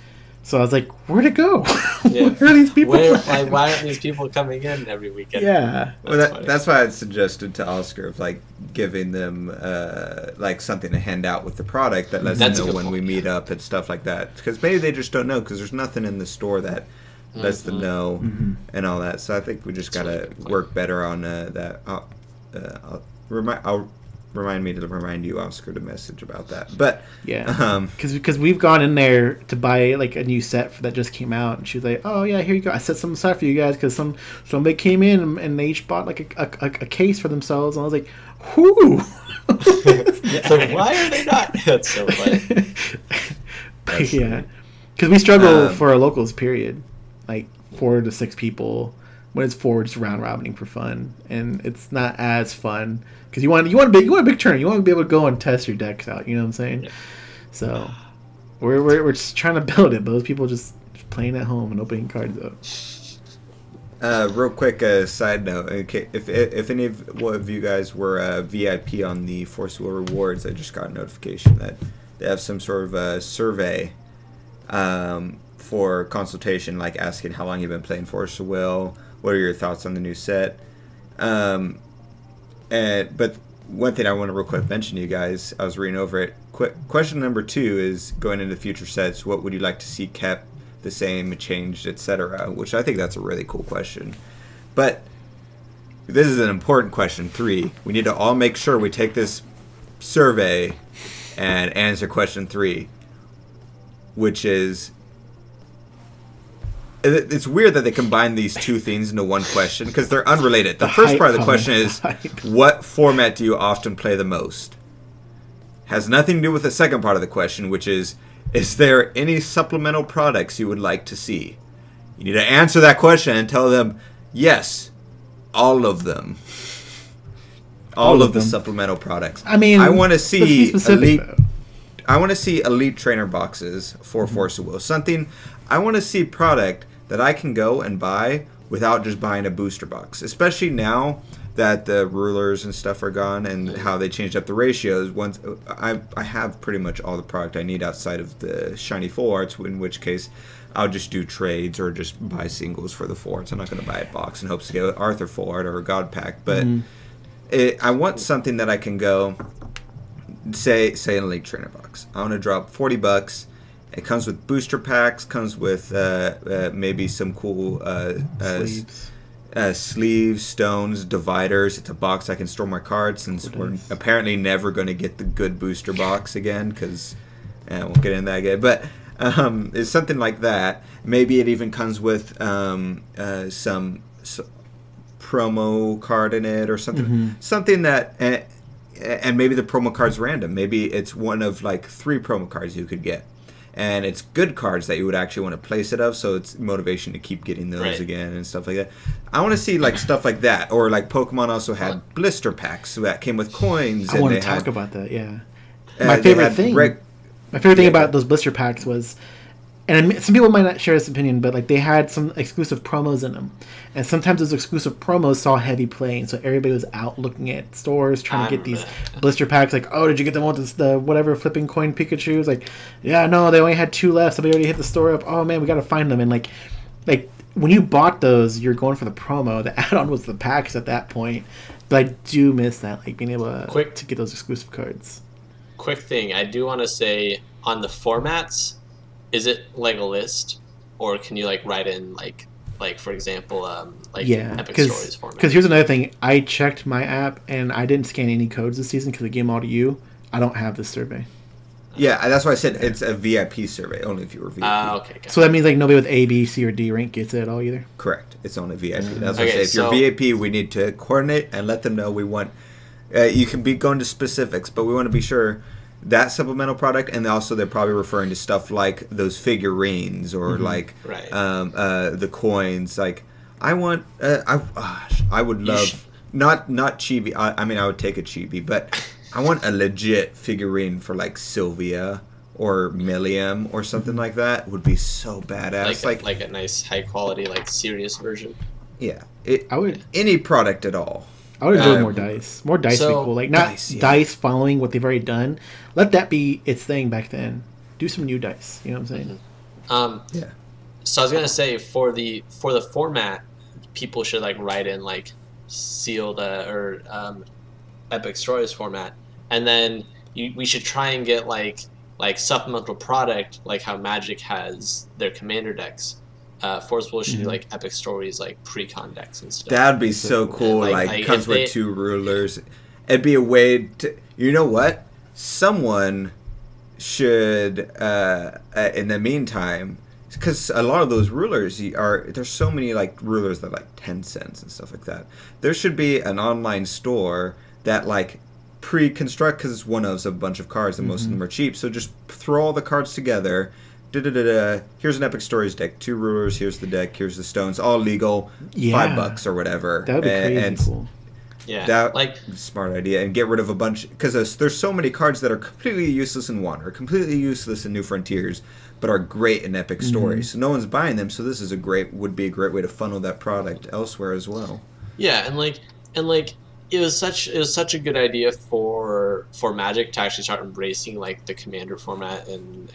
[SPEAKER 1] So I was like, where'd it go?
[SPEAKER 2] Yeah.
[SPEAKER 1] Where are these people?
[SPEAKER 2] Like, why aren't these people coming in every weekend?
[SPEAKER 1] Yeah.
[SPEAKER 3] That's why I suggested to Oscar of like giving them like something to hand out with the product that lets them know when we meet up and stuff like that. Because maybe they just don't know, because there's nothing in the store that lets them know and all that. So I think we just gotta work better on that. I'll remind me to remind you, Oscar, to message about that. But
[SPEAKER 1] yeah, because we've gone in there to buy like a new set that just came out, and she was like, "Oh yeah, here you go. I set some aside for you guys because somebody came in and they each bought like a case for themselves." And I was like, "Whoo!"
[SPEAKER 2] So why are they not? That's so funny.
[SPEAKER 1] Yeah, because we struggle for our locals. Period. Like 4 to 6 people. When it's 4, just round robining for fun, and it's not as fun because you want a big turn. You want to be able to go and test your decks out. You know what I'm saying? Yeah. So we're just trying to build it, but those people just playing at home and opening cards up.
[SPEAKER 3] Real quick side note: if any of you guys were VIP on the Forcible Rewards, I just got a notification that they have some sort of survey for consultation, like asking how long you've been playing Forcible. What are your thoughts on the new set? But one thing I want to real quick mention to you guys, I was reading over it. Question number 2 is, going into future sets, what would you like to see kept the same, changed, etc.? Which I think that's a really cool question. But this is an important question, 3. We need to all make sure we take this survey and answer question 3, which is, it's weird that they combine these 2 things into one question because they're unrelated. The first part of the question is, what format do you often play the most? Has nothing to do with the second part of the question, which is there any supplemental products you would like to see? You need to answer that question and tell them, yes, all of them. All of the supplemental products.
[SPEAKER 1] I mean,
[SPEAKER 3] I want to see
[SPEAKER 1] elite.
[SPEAKER 3] I want to see elite trainer boxes for Forcible. I want to see product that I can go and buy without just buying a booster box. Especially now that the rulers and stuff are gone and how they changed up the ratios. Once I have pretty much all the product I need outside of the shiny full arts, in which case I'll just do trades or just buy singles for the full arts. I'm not going to buy a box in hopes to get Arthur full art or a God pack. But I want something that I can go, say an elite trainer box. I want to drop $40. It comes with booster packs, comes with maybe some cool sleeves, stones, dividers. It's a box I can store my cards, since we're apparently never going to get the good booster box again, because I won't get into that again. But it's something like that. Maybe it even comes with some promo card in it or something. Something that... and maybe the promo card's random. Maybe it's one of like 3 promo cards you could get. And it's good cards that you would actually want to play set of, so it's motivation to keep getting those again and stuff like that. I want to see like stuff like that, or like Pokemon also had blister packs that came with coins.
[SPEAKER 1] I want to talk about that. Yeah, my favorite thing. My favorite thing about those blister packs was and some people might not share this opinion, but like they had some exclusive promos in them, and sometimes those exclusive promos saw heavy play, and so everybody was out looking at stores trying to get these blister packs. Like, oh, did you get the one with the whatever flipping coin Pikachu? It's like, yeah, no, they only had 2 left. Somebody already hit the store up. Oh man, we got to find them. And like when you bought those, you're going for the promo. The add-on was the packs at that point. But I do miss that, like being able to get those exclusive cards.
[SPEAKER 2] Quick thing, I do want to say on the formats. Is it like a list, or can you like write in like for example Epic Stories format?
[SPEAKER 1] Because here's another thing: I checked my app and I didn't scan any codes this season because I gave them all to you. I don't have this survey.
[SPEAKER 3] Yeah, that's why I said it's a VIP survey, only if you were VIP.
[SPEAKER 2] Okay.
[SPEAKER 1] So that means like nobody with A, B, C, or D rank gets it at all either.
[SPEAKER 3] Correct. It's only VIP. That's what I say. If you're VIP, we need to coordinate and let them know we want. You can be going to specifics, but we want to be sure. That supplemental product, and also they're probably referring to stuff like those figurines or like the coins. Like I want, I would love not chibi. I mean, I would take a chibi, but I want a legit figurine for like Sylvia or Milliam or something like that. Would be so badass.
[SPEAKER 2] Like a nice high quality like serious version.
[SPEAKER 3] Yeah,
[SPEAKER 1] I would
[SPEAKER 3] any product at all.
[SPEAKER 1] I would enjoy more dice. More dice would be cool. Like not dice following what they've already done. Let that be its thing back then. Do some new dice. You know what I'm saying?
[SPEAKER 3] Yeah.
[SPEAKER 2] So I was gonna say for the format, people should like write in like sealed or Epic Stories format, and then we should try and get like supplemental product like how Magic has their commander decks. Forcible should do like Epic Stories, like pre-con decks and stuff.
[SPEAKER 3] That'd be so cool. Like comes with 2 rulers. It'd be a way to. You know what? Someone should. In the meantime, because a lot of those rulers there's so many like rulers that are like 10 cents and stuff like that. There should be an online store that like pre-construct, because it's one of a bunch of cards and most of them are cheap. So just throw all the cards together. Here's an Epic Stories deck, 2 rulers, here's the deck, here's the stones, all legal, $5 or whatever.
[SPEAKER 1] That would be crazy cool.
[SPEAKER 2] Yeah,
[SPEAKER 3] that smart idea, and get rid of a bunch, because there's so many cards that are completely useless in Wander, completely useless in New Frontiers, but are great in Epic Stories. So no one's buying them, so this is would be a great way to funnel that product elsewhere as well.
[SPEAKER 2] Yeah, and it was such a good idea for Magic to actually start embracing like the commander format and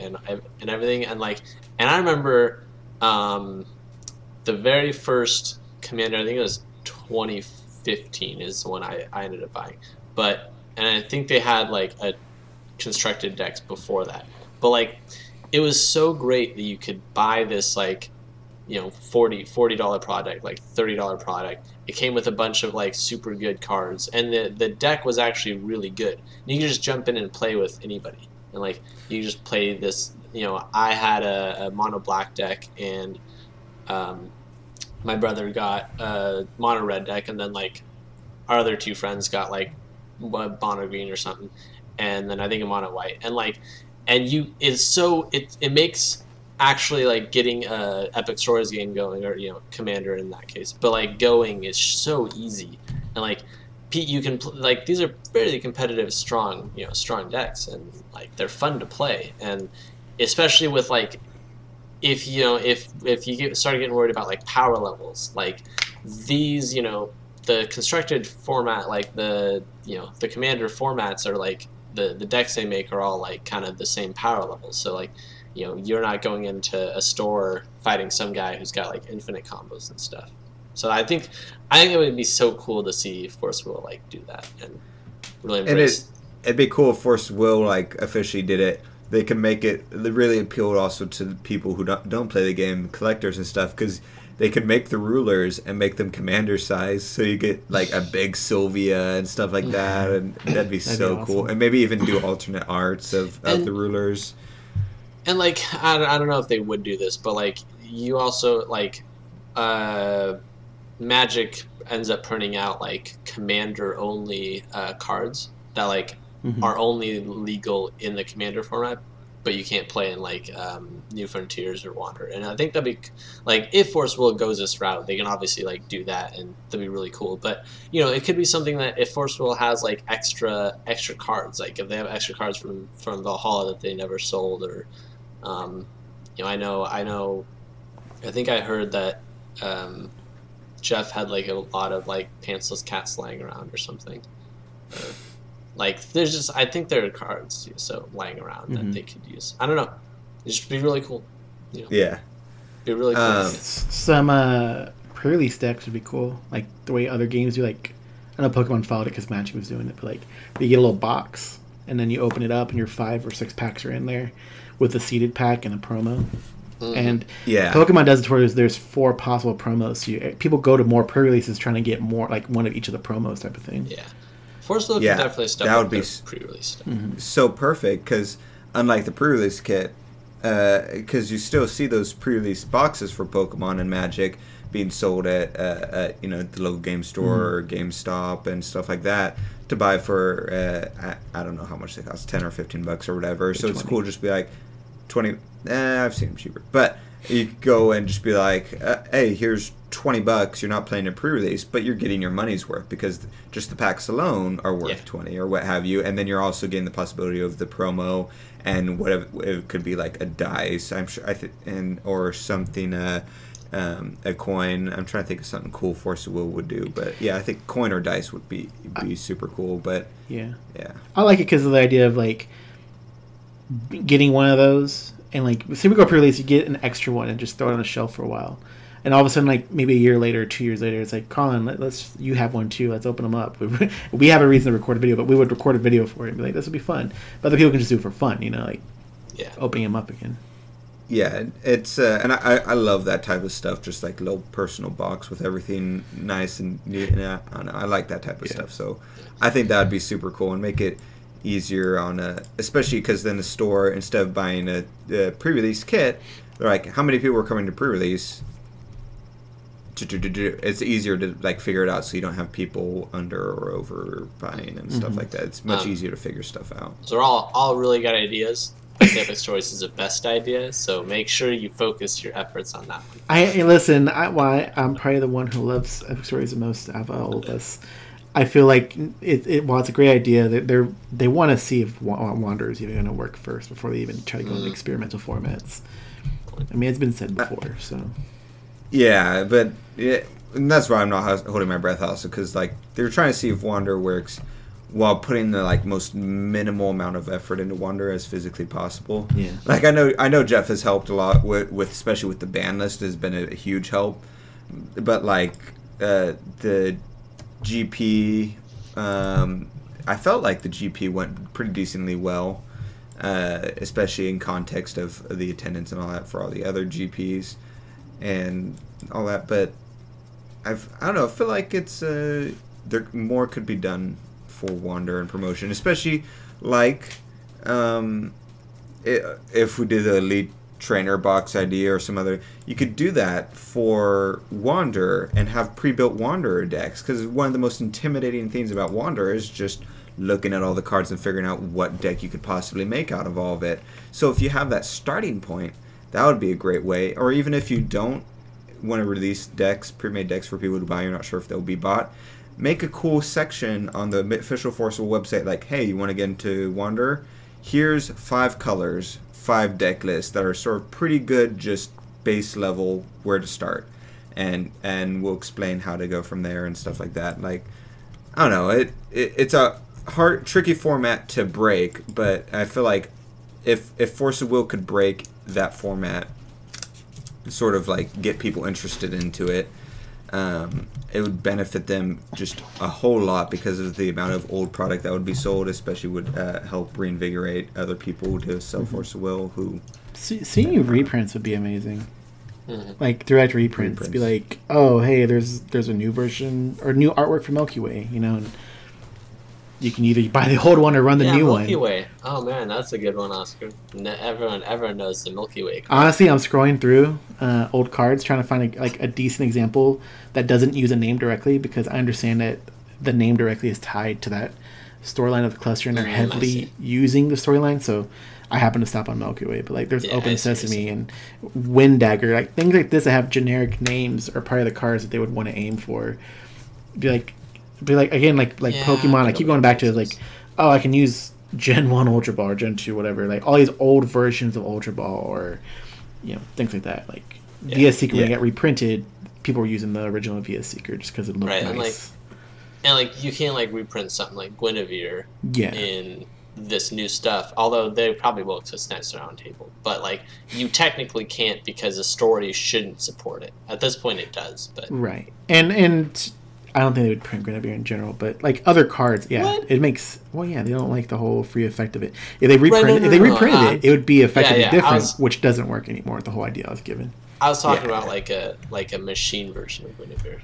[SPEAKER 2] everything, and I remember the very first commander, I think it was 2015 is the one I ended up buying, and I think they had like a constructed decks before that, but like it was so great that you could buy this like $40 product, like $30 product. It came with a bunch of like super good cards, and the deck was actually really good. You can just jump in and play with anybody, and like you just play this. I had a mono black deck, and my brother got a mono red deck, and then like our other 2 friends got like mono green or something, and then I think a mono white, it makes actually like getting a Epic Stories game going, or Commander in that case, but like going is so easy, and like Pete, you can like these are fairly competitive, strong decks, and like they're fun to play, and especially with like if you start getting worried about like power levels, like these the constructed format, like the Commander formats are like the decks they make are all like kind of the same power levels, so like you're not going into a store fighting some guy who's got like infinite combos and stuff. So I think it would be so cool to see Forcible like do that and really embrace.
[SPEAKER 3] And it'd be cool if Forcible like officially did it. They can make it really appeal also to people who don't play the game, collectors and stuff, because they could make the rulers and make them commander size, so you get like a big Sylvia and stuff like that, and that'd be so awesome. Cool. And maybe even do alternate arts of the rulers.
[SPEAKER 2] And like I don't know if they would do this, but like you also like Magic ends up printing out like commander only cards that like are only legal in the commander format, but you can't play in like New Frontiers or Wander. And I think that'd be like if Forcible goes this route, they can obviously like do that, and that'd be really cool. But it could be something that if Forcible has like extra cards, like if they have extra cards from Valhalla that they never sold, or you know, I think I heard that Jeff had like a lot of like pantsless cats lying around or something. Like there's just, I think there are cards so lying around that they could use. I don't know. It should be really cool. You know?
[SPEAKER 3] Yeah.
[SPEAKER 2] Be really cool.
[SPEAKER 1] Some pre-release decks would be cool. Like the way other games do. Like I know Pokemon followed it because Magic was doing it, but like you get a little box and then you open it up and your 5 or 6 packs are in there with a seeded pack and a promo. And Pokemon does it where there's 4 possible promos. So people go to more pre-releases trying to get more, like one of each of the promos type of thing.
[SPEAKER 2] Yeah. Forcible can definitely step up their pre-release stuff.
[SPEAKER 3] So perfect, because unlike the pre-release kit, because you still see those pre-release boxes for Pokemon and Magic being sold at you know, the local game store or GameStop and stuff like that to buy for I don't know how much they cost, $10 or $15 or whatever. So 20. It's cool just to be like 20. I've seen them cheaper, but you could go and just be like, hey, here's $20. You're not playing a pre-release, but you're getting your money's worth because just the packs alone are worth 20 or what have you, and then you're also getting the possibility of the promo and whatever it could be, like a dice, I'm sure, or something, a coin. I'm trying to think of something cool Forcible would do, but yeah, I think coin or dice would be super cool. But yeah,
[SPEAKER 1] I like it because of the idea of like getting one of those. And like, say we go pre-release, you get an extra one and just throw it on a shelf for a while, and all of a sudden, like maybe a year later, 2 years later, it's like, Colin, you have one too. Let's open them up. We have a reason to record a video, but we would record a video for it and be like, this would be fun. But other people can just do it for fun, you know, like opening them up again.
[SPEAKER 3] Yeah, it's and I love that type of stuff. Just like a little personal box with everything nice and neat. I don't know, I like that type of stuff. So I think that would be super cool and make it easier on especially because then the store, instead of buying a pre-release kit, they're like, how many people are coming to pre-release? It's easier to like figure it out, so you don't have people under or over buying and stuff like that. It's much easier to figure stuff out.
[SPEAKER 2] So we're all really good ideas. Epic Stories is the best idea, so make sure you focus your efforts on that one.
[SPEAKER 1] Listen, I'm probably the one who loves Epic Stories the most out of all of us. I feel like while it's a great idea, they want to see if Wander is even going to work first before they even try to go into experimental formats. I mean, it's been said before, so.
[SPEAKER 3] Yeah, but and that's why I'm not holding my breath also, because like they're trying to see if Wander works while putting the like most minimal amount of effort into Wander as physically possible.
[SPEAKER 1] Yeah.
[SPEAKER 3] Like I know Jeff has helped a lot with especially with the ban list, has been a huge help, but like the GP, I felt like the GP went pretty decently well, especially in context of the attendance and all that for all the other GPs and all that. But I don't know, I feel like it's there more could be done for Wander and promotion, especially like if we did the Elite Trainer box idea or some other, you could do that for Wander and have pre-built Wanderer decks, because one of the most intimidating things about Wander is just looking at all the cards and figuring out what deck you could possibly make out of all of it. So if you have that starting point, that would be a great way. Or even if you don't want to release decks, pre-made decks for people to buy, you're not sure if they'll be bought, make a cool section on the official Forcible website, like, hey, you want to get into Wanderer? Here's 5 colors, 5 deck lists that are sort of pretty good, just base level where to start, and we'll explain how to go from there and stuff like that. Like, I don't know, it's a tricky format to break, but I feel like if Forcible could break that format, sort of like get people interested into it, it would benefit them just a whole lot, because of the amount of old product that would be sold, especially would help reinvigorate other people to sell Forcible who...
[SPEAKER 1] Seeing reprints would be amazing. Like direct reprints. Be like, oh, hey, there's a new version or new artwork for Milky Way, you know, and you can either buy the old one or run the new one.
[SPEAKER 2] Milky Way. Oh man, that's a good one, Oscar. Everyone knows the Milky Way card.
[SPEAKER 1] Honestly, I'm scrolling through old cards trying to find a decent example that doesn't use a name directly, because I understand that the name directly is tied to that storyline of the cluster, and they're heavily using the storyline. So I happen to stop on Milky Way, but like there's Open Sesame and Wind Dagger, like things like this that have generic names are part of the cards that they would want to aim for. Be like again, like Pokemon. I keep going back to like, oh, I can use Gen 1 Ultra Ball or Gen 2, whatever. Like all these old versions of Ultra Ball, or things like that. Like
[SPEAKER 2] Yeah.
[SPEAKER 1] VS Seeker when it got reprinted, people were using the original VS Seeker just because it looked
[SPEAKER 2] Right,
[SPEAKER 1] nice.
[SPEAKER 2] and like you can't like reprint something like Guinevere
[SPEAKER 1] Yeah.
[SPEAKER 2] in this new stuff, although they probably will to Knights of the Round Table. But like you technically can't because the story shouldn't support it. At this point, it does, but
[SPEAKER 1] Right. And I don't think they would print Guinevere in general, but like other cards,
[SPEAKER 2] What?
[SPEAKER 1] it makes they don't like the whole free effect of it. If they reprinted it, it would be effectively
[SPEAKER 2] yeah,
[SPEAKER 1] different, which doesn't work anymore. The whole idea I was given.
[SPEAKER 2] I was talking about like a machine version of Guinevere.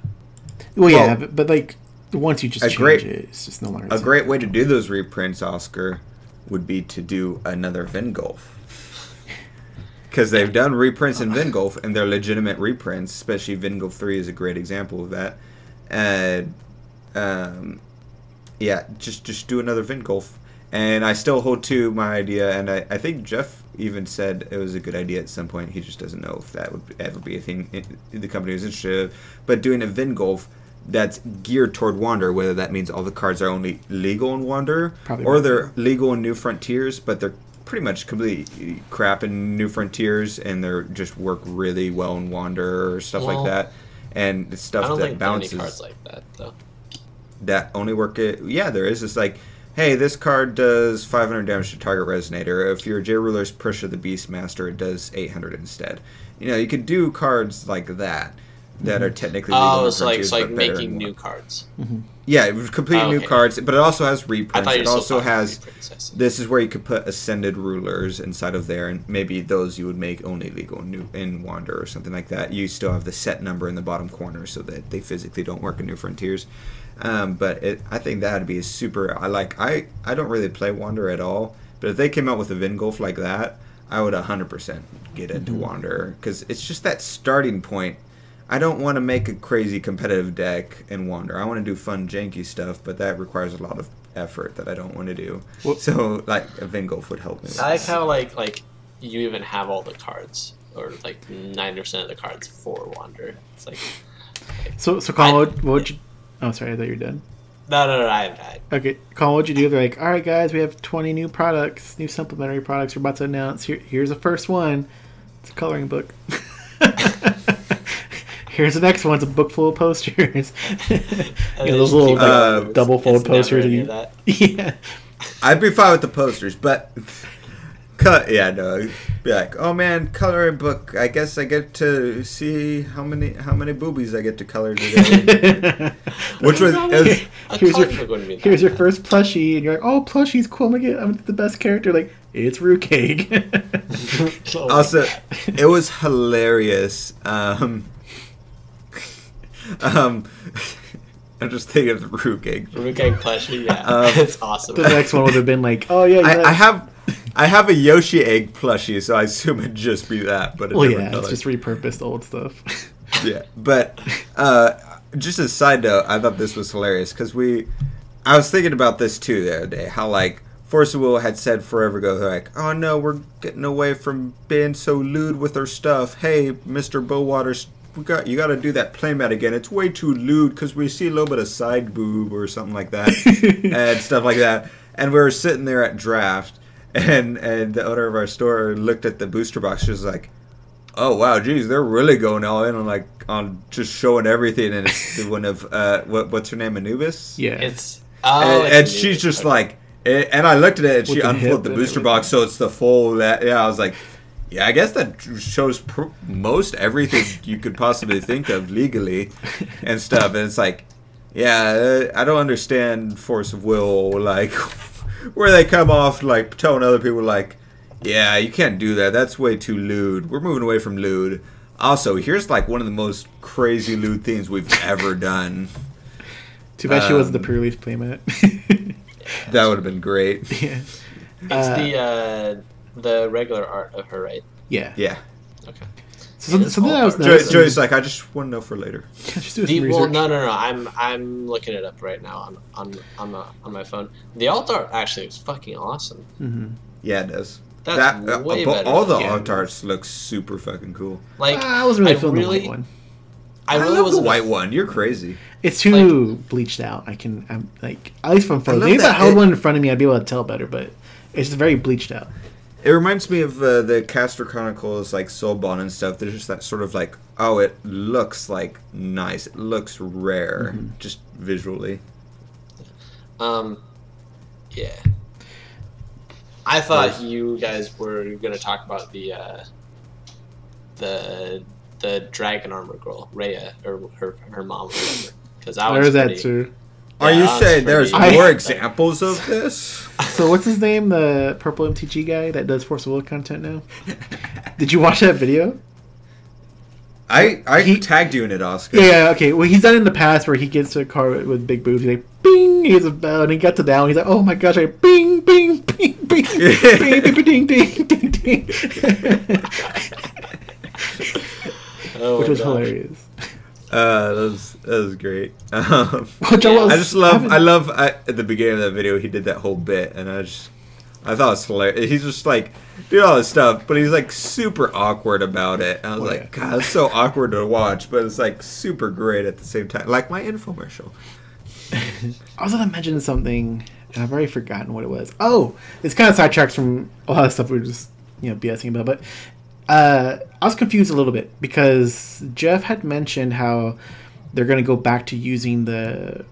[SPEAKER 1] Well, yeah, but like once you just change it, it's just no longer
[SPEAKER 3] a great way to do those reprints, Oscar, would be to do another Vingolf. Because they've done reprints in Vingolf, and they're legitimate reprints, especially Vingolf 3 is a great example of that. And, just do another Vingolf. And I still hold to my idea, and I think Jeff even said it was a good idea at some point. He just doesn't know if that would ever be a thing the company was interested in. But doing a Vingolf that's geared toward Wander, whether that means all the cards are only legal in Wander, or they're legal in New Frontiers, but they're pretty much completely crap in New Frontiers, and they're just work really well in Wander or stuff like that. And it's stuff that bounces.
[SPEAKER 2] I don't think there are any cards like that, though.
[SPEAKER 3] That only work there is. It's like, hey, this card does 500 damage to target Resonator. If you're J Ruler's Push of the Beastmaster, it does 800 instead. You could do cards like that are technically legal.
[SPEAKER 2] So like making new cards.
[SPEAKER 1] Mm-hmm.
[SPEAKER 3] Yeah, completely new cards, but it also has reprints.
[SPEAKER 2] It
[SPEAKER 3] also has this is where you could put Ascended Rulers inside of there, and maybe those you would make only legal in Wander or something like that. You still have the set number in the bottom corner so that they physically don't work in New Frontiers. But I think that would be a super. I don't really play Wander at all, but if they came out with a Vingolf like that, I would 100% get into Wander, because it's just that starting point. I don't want to make a crazy competitive deck in Wander. I want to do fun, janky stuff, but that requires a lot of effort that I don't want to do. So, like, a Vingolf would help me.
[SPEAKER 2] I like how like you even have all the cards, or like 90% of the cards for Wander. It's like
[SPEAKER 1] so Colin, what would you? Oh, sorry, I thought you were done.
[SPEAKER 2] No, I
[SPEAKER 1] Okay, Colin, what'd you do? They're like, all right, guys, we have 20 new products, new supplementary products we're about to announce. Here's the first one. It's a coloring book. Here's the next one. It's a book full of posters. Those little double fold posters. Yeah.
[SPEAKER 3] I'd be fine with the posters, but be like, oh man, coloring book. I guess I get to see how many boobies I get to color today. Which was
[SPEAKER 1] here's your first plushie, and you're like, oh, plushie's cool. I'm the best character. Like, it's Rue Cake.
[SPEAKER 3] Also, it was hilarious. I'm just thinking of the Rue Cake.
[SPEAKER 2] Rue Cake plushie, yeah. It's awesome.
[SPEAKER 1] The next one would have been like, oh yeah,
[SPEAKER 3] I have a Yoshi egg plushie, so I assume it'd just be that. But
[SPEAKER 1] it's just repurposed old stuff.
[SPEAKER 3] Yeah, but just a side note, I thought this was hilarious because I was thinking about this too the other day. How like Forcible had said forever ago, they're like, oh no, we're getting away from being so lewd with our stuff. Hey, Mr. Bowwaters, you got to do that playmat again. It's way too lewd because we see a little bit of side boob or something like that and stuff like that. And we were sitting there at draft, and the owner of our store looked at the booster box. She was like, "Oh wow, geez, they're really going all in on just showing everything." And it's the one of what's her name, Anubis?
[SPEAKER 1] Yeah,
[SPEAKER 3] and she's just like, and I looked at it and she unfolded the booster box, so it's the full. I was like. Yeah, I guess that shows most everything you could possibly think of legally and stuff. And it's like, yeah, I don't understand force of will, like, where they come off, like, telling other people, like, yeah, you can't do that. That's way too lewd. We're moving away from lewd. Also, here's, like, one of the most crazy lewd things we've ever done.
[SPEAKER 1] Too bad she wasn't the Prerelease playmat.
[SPEAKER 3] That would have been great.
[SPEAKER 1] Yeah.
[SPEAKER 2] It's the regular art of her, right?
[SPEAKER 1] Yeah.
[SPEAKER 3] Yeah.
[SPEAKER 2] Okay.
[SPEAKER 1] So something I was noticing.
[SPEAKER 3] Joey's like, I just want to know for later.
[SPEAKER 2] Well, no. I'm looking it up right now on my phone. The alt art actually is fucking awesome.
[SPEAKER 1] Mm-hmm.
[SPEAKER 3] Yeah, it does.
[SPEAKER 2] That's way better.
[SPEAKER 3] All the alt arts look super fucking cool.
[SPEAKER 2] Like
[SPEAKER 1] I wasn't really feeling the white one.
[SPEAKER 3] I love the white one. You're crazy.
[SPEAKER 1] It's too bleached out. I'm like, at least from photos. Maybe if I held one in front of me, I'd be able to tell better. But it's very bleached out.
[SPEAKER 3] It reminds me of the Caster Chronicles, like Soulbond and stuff. There's just that sort of like, oh, it looks like nice. It looks rare, just visually.
[SPEAKER 2] Yeah. I thought you guys were going to talk about the dragon armor girl, Rhea, or her mom, or whatever. Because
[SPEAKER 1] there's that too.
[SPEAKER 3] Are you saying there's more examples of this?
[SPEAKER 1] So what's his name? The purple MTG guy that does Forcible content now. Did you watch that video?
[SPEAKER 3] I tagged you in it, Oscar.
[SPEAKER 1] Yeah, okay. Well, he's done it in the past where he gets to a car with big boobs. He's like, bing! He has a bell, and he got to down. He's like, oh my gosh! Like, bing, bing, bing, bing, bing, bing, ding, ding, ding, ding. Which was hilarious.
[SPEAKER 3] That was great.
[SPEAKER 1] I
[SPEAKER 3] love at the beginning of that video he did that whole bit, and I thought it was hilarious. He's just like doing all this stuff, but he's like super awkward about it. And I was like, God, it's so awkward to watch, but it's like super great at the same time, like my infomercial.
[SPEAKER 1] I was gonna mention something, and I've already forgotten what it was. Oh, it's kind of sidetracks from a lot of stuff we were just BSing about, but. I was confused a little bit because Jeff had mentioned how they're going to go back to using the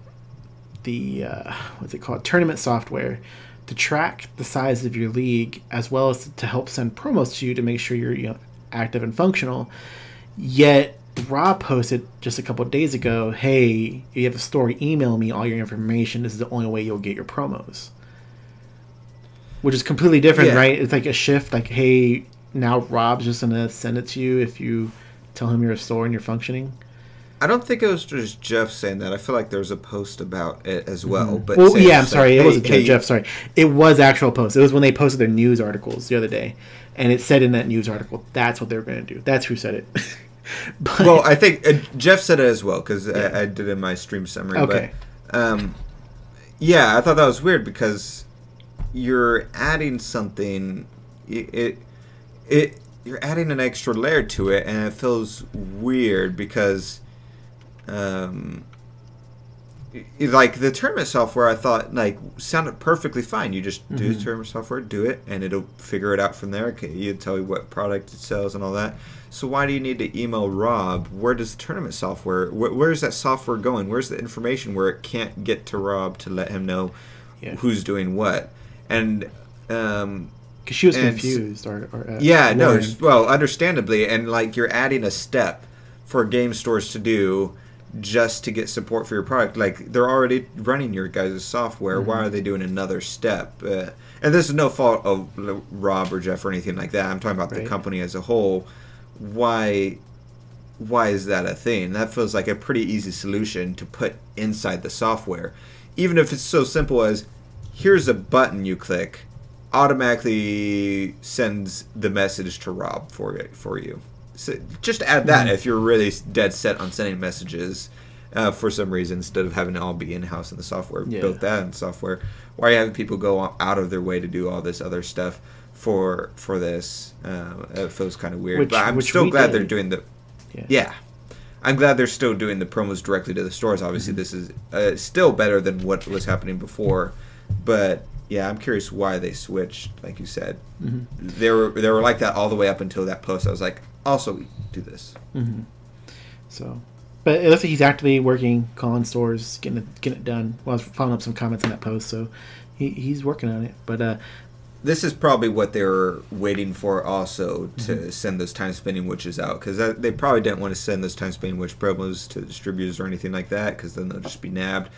[SPEAKER 1] what's it called, tournament software to track the size of your league, as well as to help send promos to you to make sure you're active and functional. Yet Rob posted just a couple of days ago, hey, if you have a story, email me all your information. This is the only way you'll get your promos. Which is completely different, right? It's like a shift, like, hey, now Rob's just going to send it to you if you tell him you're a store and you're functioning.
[SPEAKER 3] I don't think it was just Jeff saying that. I feel like there was a post about it as well. But
[SPEAKER 1] I'm sorry. It wasn't Jeff. Sorry. It was actual post. It was when they posted their news articles the other day. And it said in that news article, that's what they were going to do. That's who said it. But,
[SPEAKER 3] well, I think Jeff said it as well, because I did it in my stream summary.
[SPEAKER 1] Okay.
[SPEAKER 3] But, I thought that was weird because you're adding something... You're adding an extra layer to it, and it feels weird because... like the tournament software, I thought sounded perfectly fine. You just do the tournament software, do it, and it'll figure it out from there. Okay, it'll tell you what product it sells and all that. So why do you need to email Rob? Where does the tournament software? Where's that software going? Where's the information where it can't get to Rob to let him know who's doing what? And
[SPEAKER 1] because she was confused,
[SPEAKER 3] understandably, and you're adding a step for game stores to do just to get support for your product. Like, they're already running your guys' software. Why are they doing another step? And this is no fault of Rob or Jeff or anything like that. I'm talking about the company as a whole. Why is that a thing? That feels like a pretty easy solution to put inside the software. Even if it's so simple as, here's a button you click, automatically sends the message to Rob for you. So just add that if you're really dead set on sending messages for some reason, instead of having it all be in-house in the software. Built that in software. Why are you having people go out of their way to do all this other stuff for this? It feels kind of weird. But I'm still glad they're doing the... Yeah. I'm glad they're still doing the promos directly to the stores. Obviously, this is still better than what was happening before. But... yeah, I'm curious why they switched, like you said. They were like that all the way up until that post. I was like, also do this.
[SPEAKER 1] So, but it looks like he's actively working, calling stores, getting it done. Well, I was following up some comments on that post, so he's working on it. But
[SPEAKER 3] this is probably what they were waiting for also to send those time spending witches out, because they probably didn't want to send those time spending witch promos to distributors or anything like that, because then they'll just be nabbed.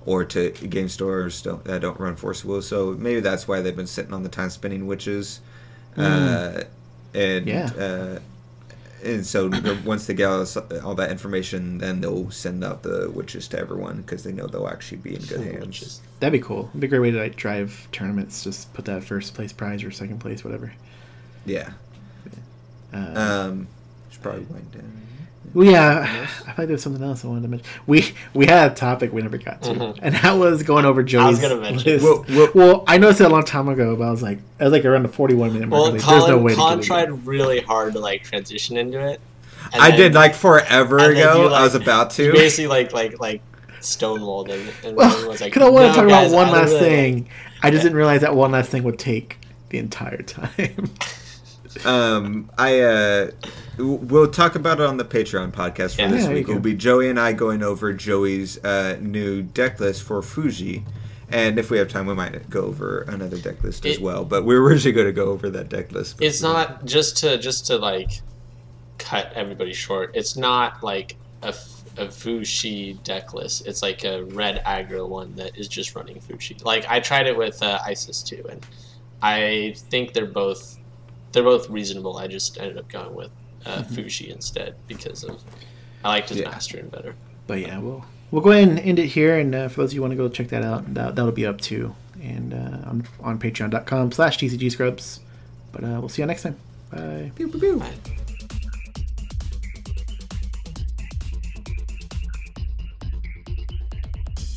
[SPEAKER 3] Or to game stores that don't run Forcible. So maybe that's why they've been sitting on the time spending witches. And so once they get all that information, then they'll send out the witches to everyone, because they know they'll actually be in good hands.
[SPEAKER 1] That'd be cool. It'd be a great way to drive tournaments. Just put that first place prize or second place, whatever.
[SPEAKER 3] Yeah. Should probably wind down.
[SPEAKER 1] Well, yeah, I thought there was something else I wanted to mention. We had a topic we never got to, and that was going over Joey's list. Well, I noticed it a long time ago, but I was like around the 41-minute mark.
[SPEAKER 2] Well, Colin, no way Colin tried really hard to transition into it.
[SPEAKER 3] I did forever ago. I was about to.
[SPEAKER 2] You basically stonewalled him, and
[SPEAKER 1] was like, because I want to talk about one last thing. I just didn't realize that one last thing would take the entire time.
[SPEAKER 3] We'll talk about it on the Patreon podcast for this week.
[SPEAKER 1] It'll
[SPEAKER 3] be Joey and I going over Joey's new deck list for Fuji. And if we have time, we might go over another deck list as well. But we were originally going to go over that deck list.
[SPEAKER 2] It's not just to like cut everybody short. It's not like a Fuji deck list. It's like a red aggro one that is just running Fuji. Like I tried it with Isis too, and I think they're both reasonable. I just ended up going with Fuji instead because I liked his Mastery better.
[SPEAKER 1] But yeah, we'll go ahead and end it here. And for those of you who want to go check that out, that'll be up too, and on patreon.com/TCGscrubs. But we'll see you next time. Bye.
[SPEAKER 3] Pew, pew, pew.
[SPEAKER 2] Bye.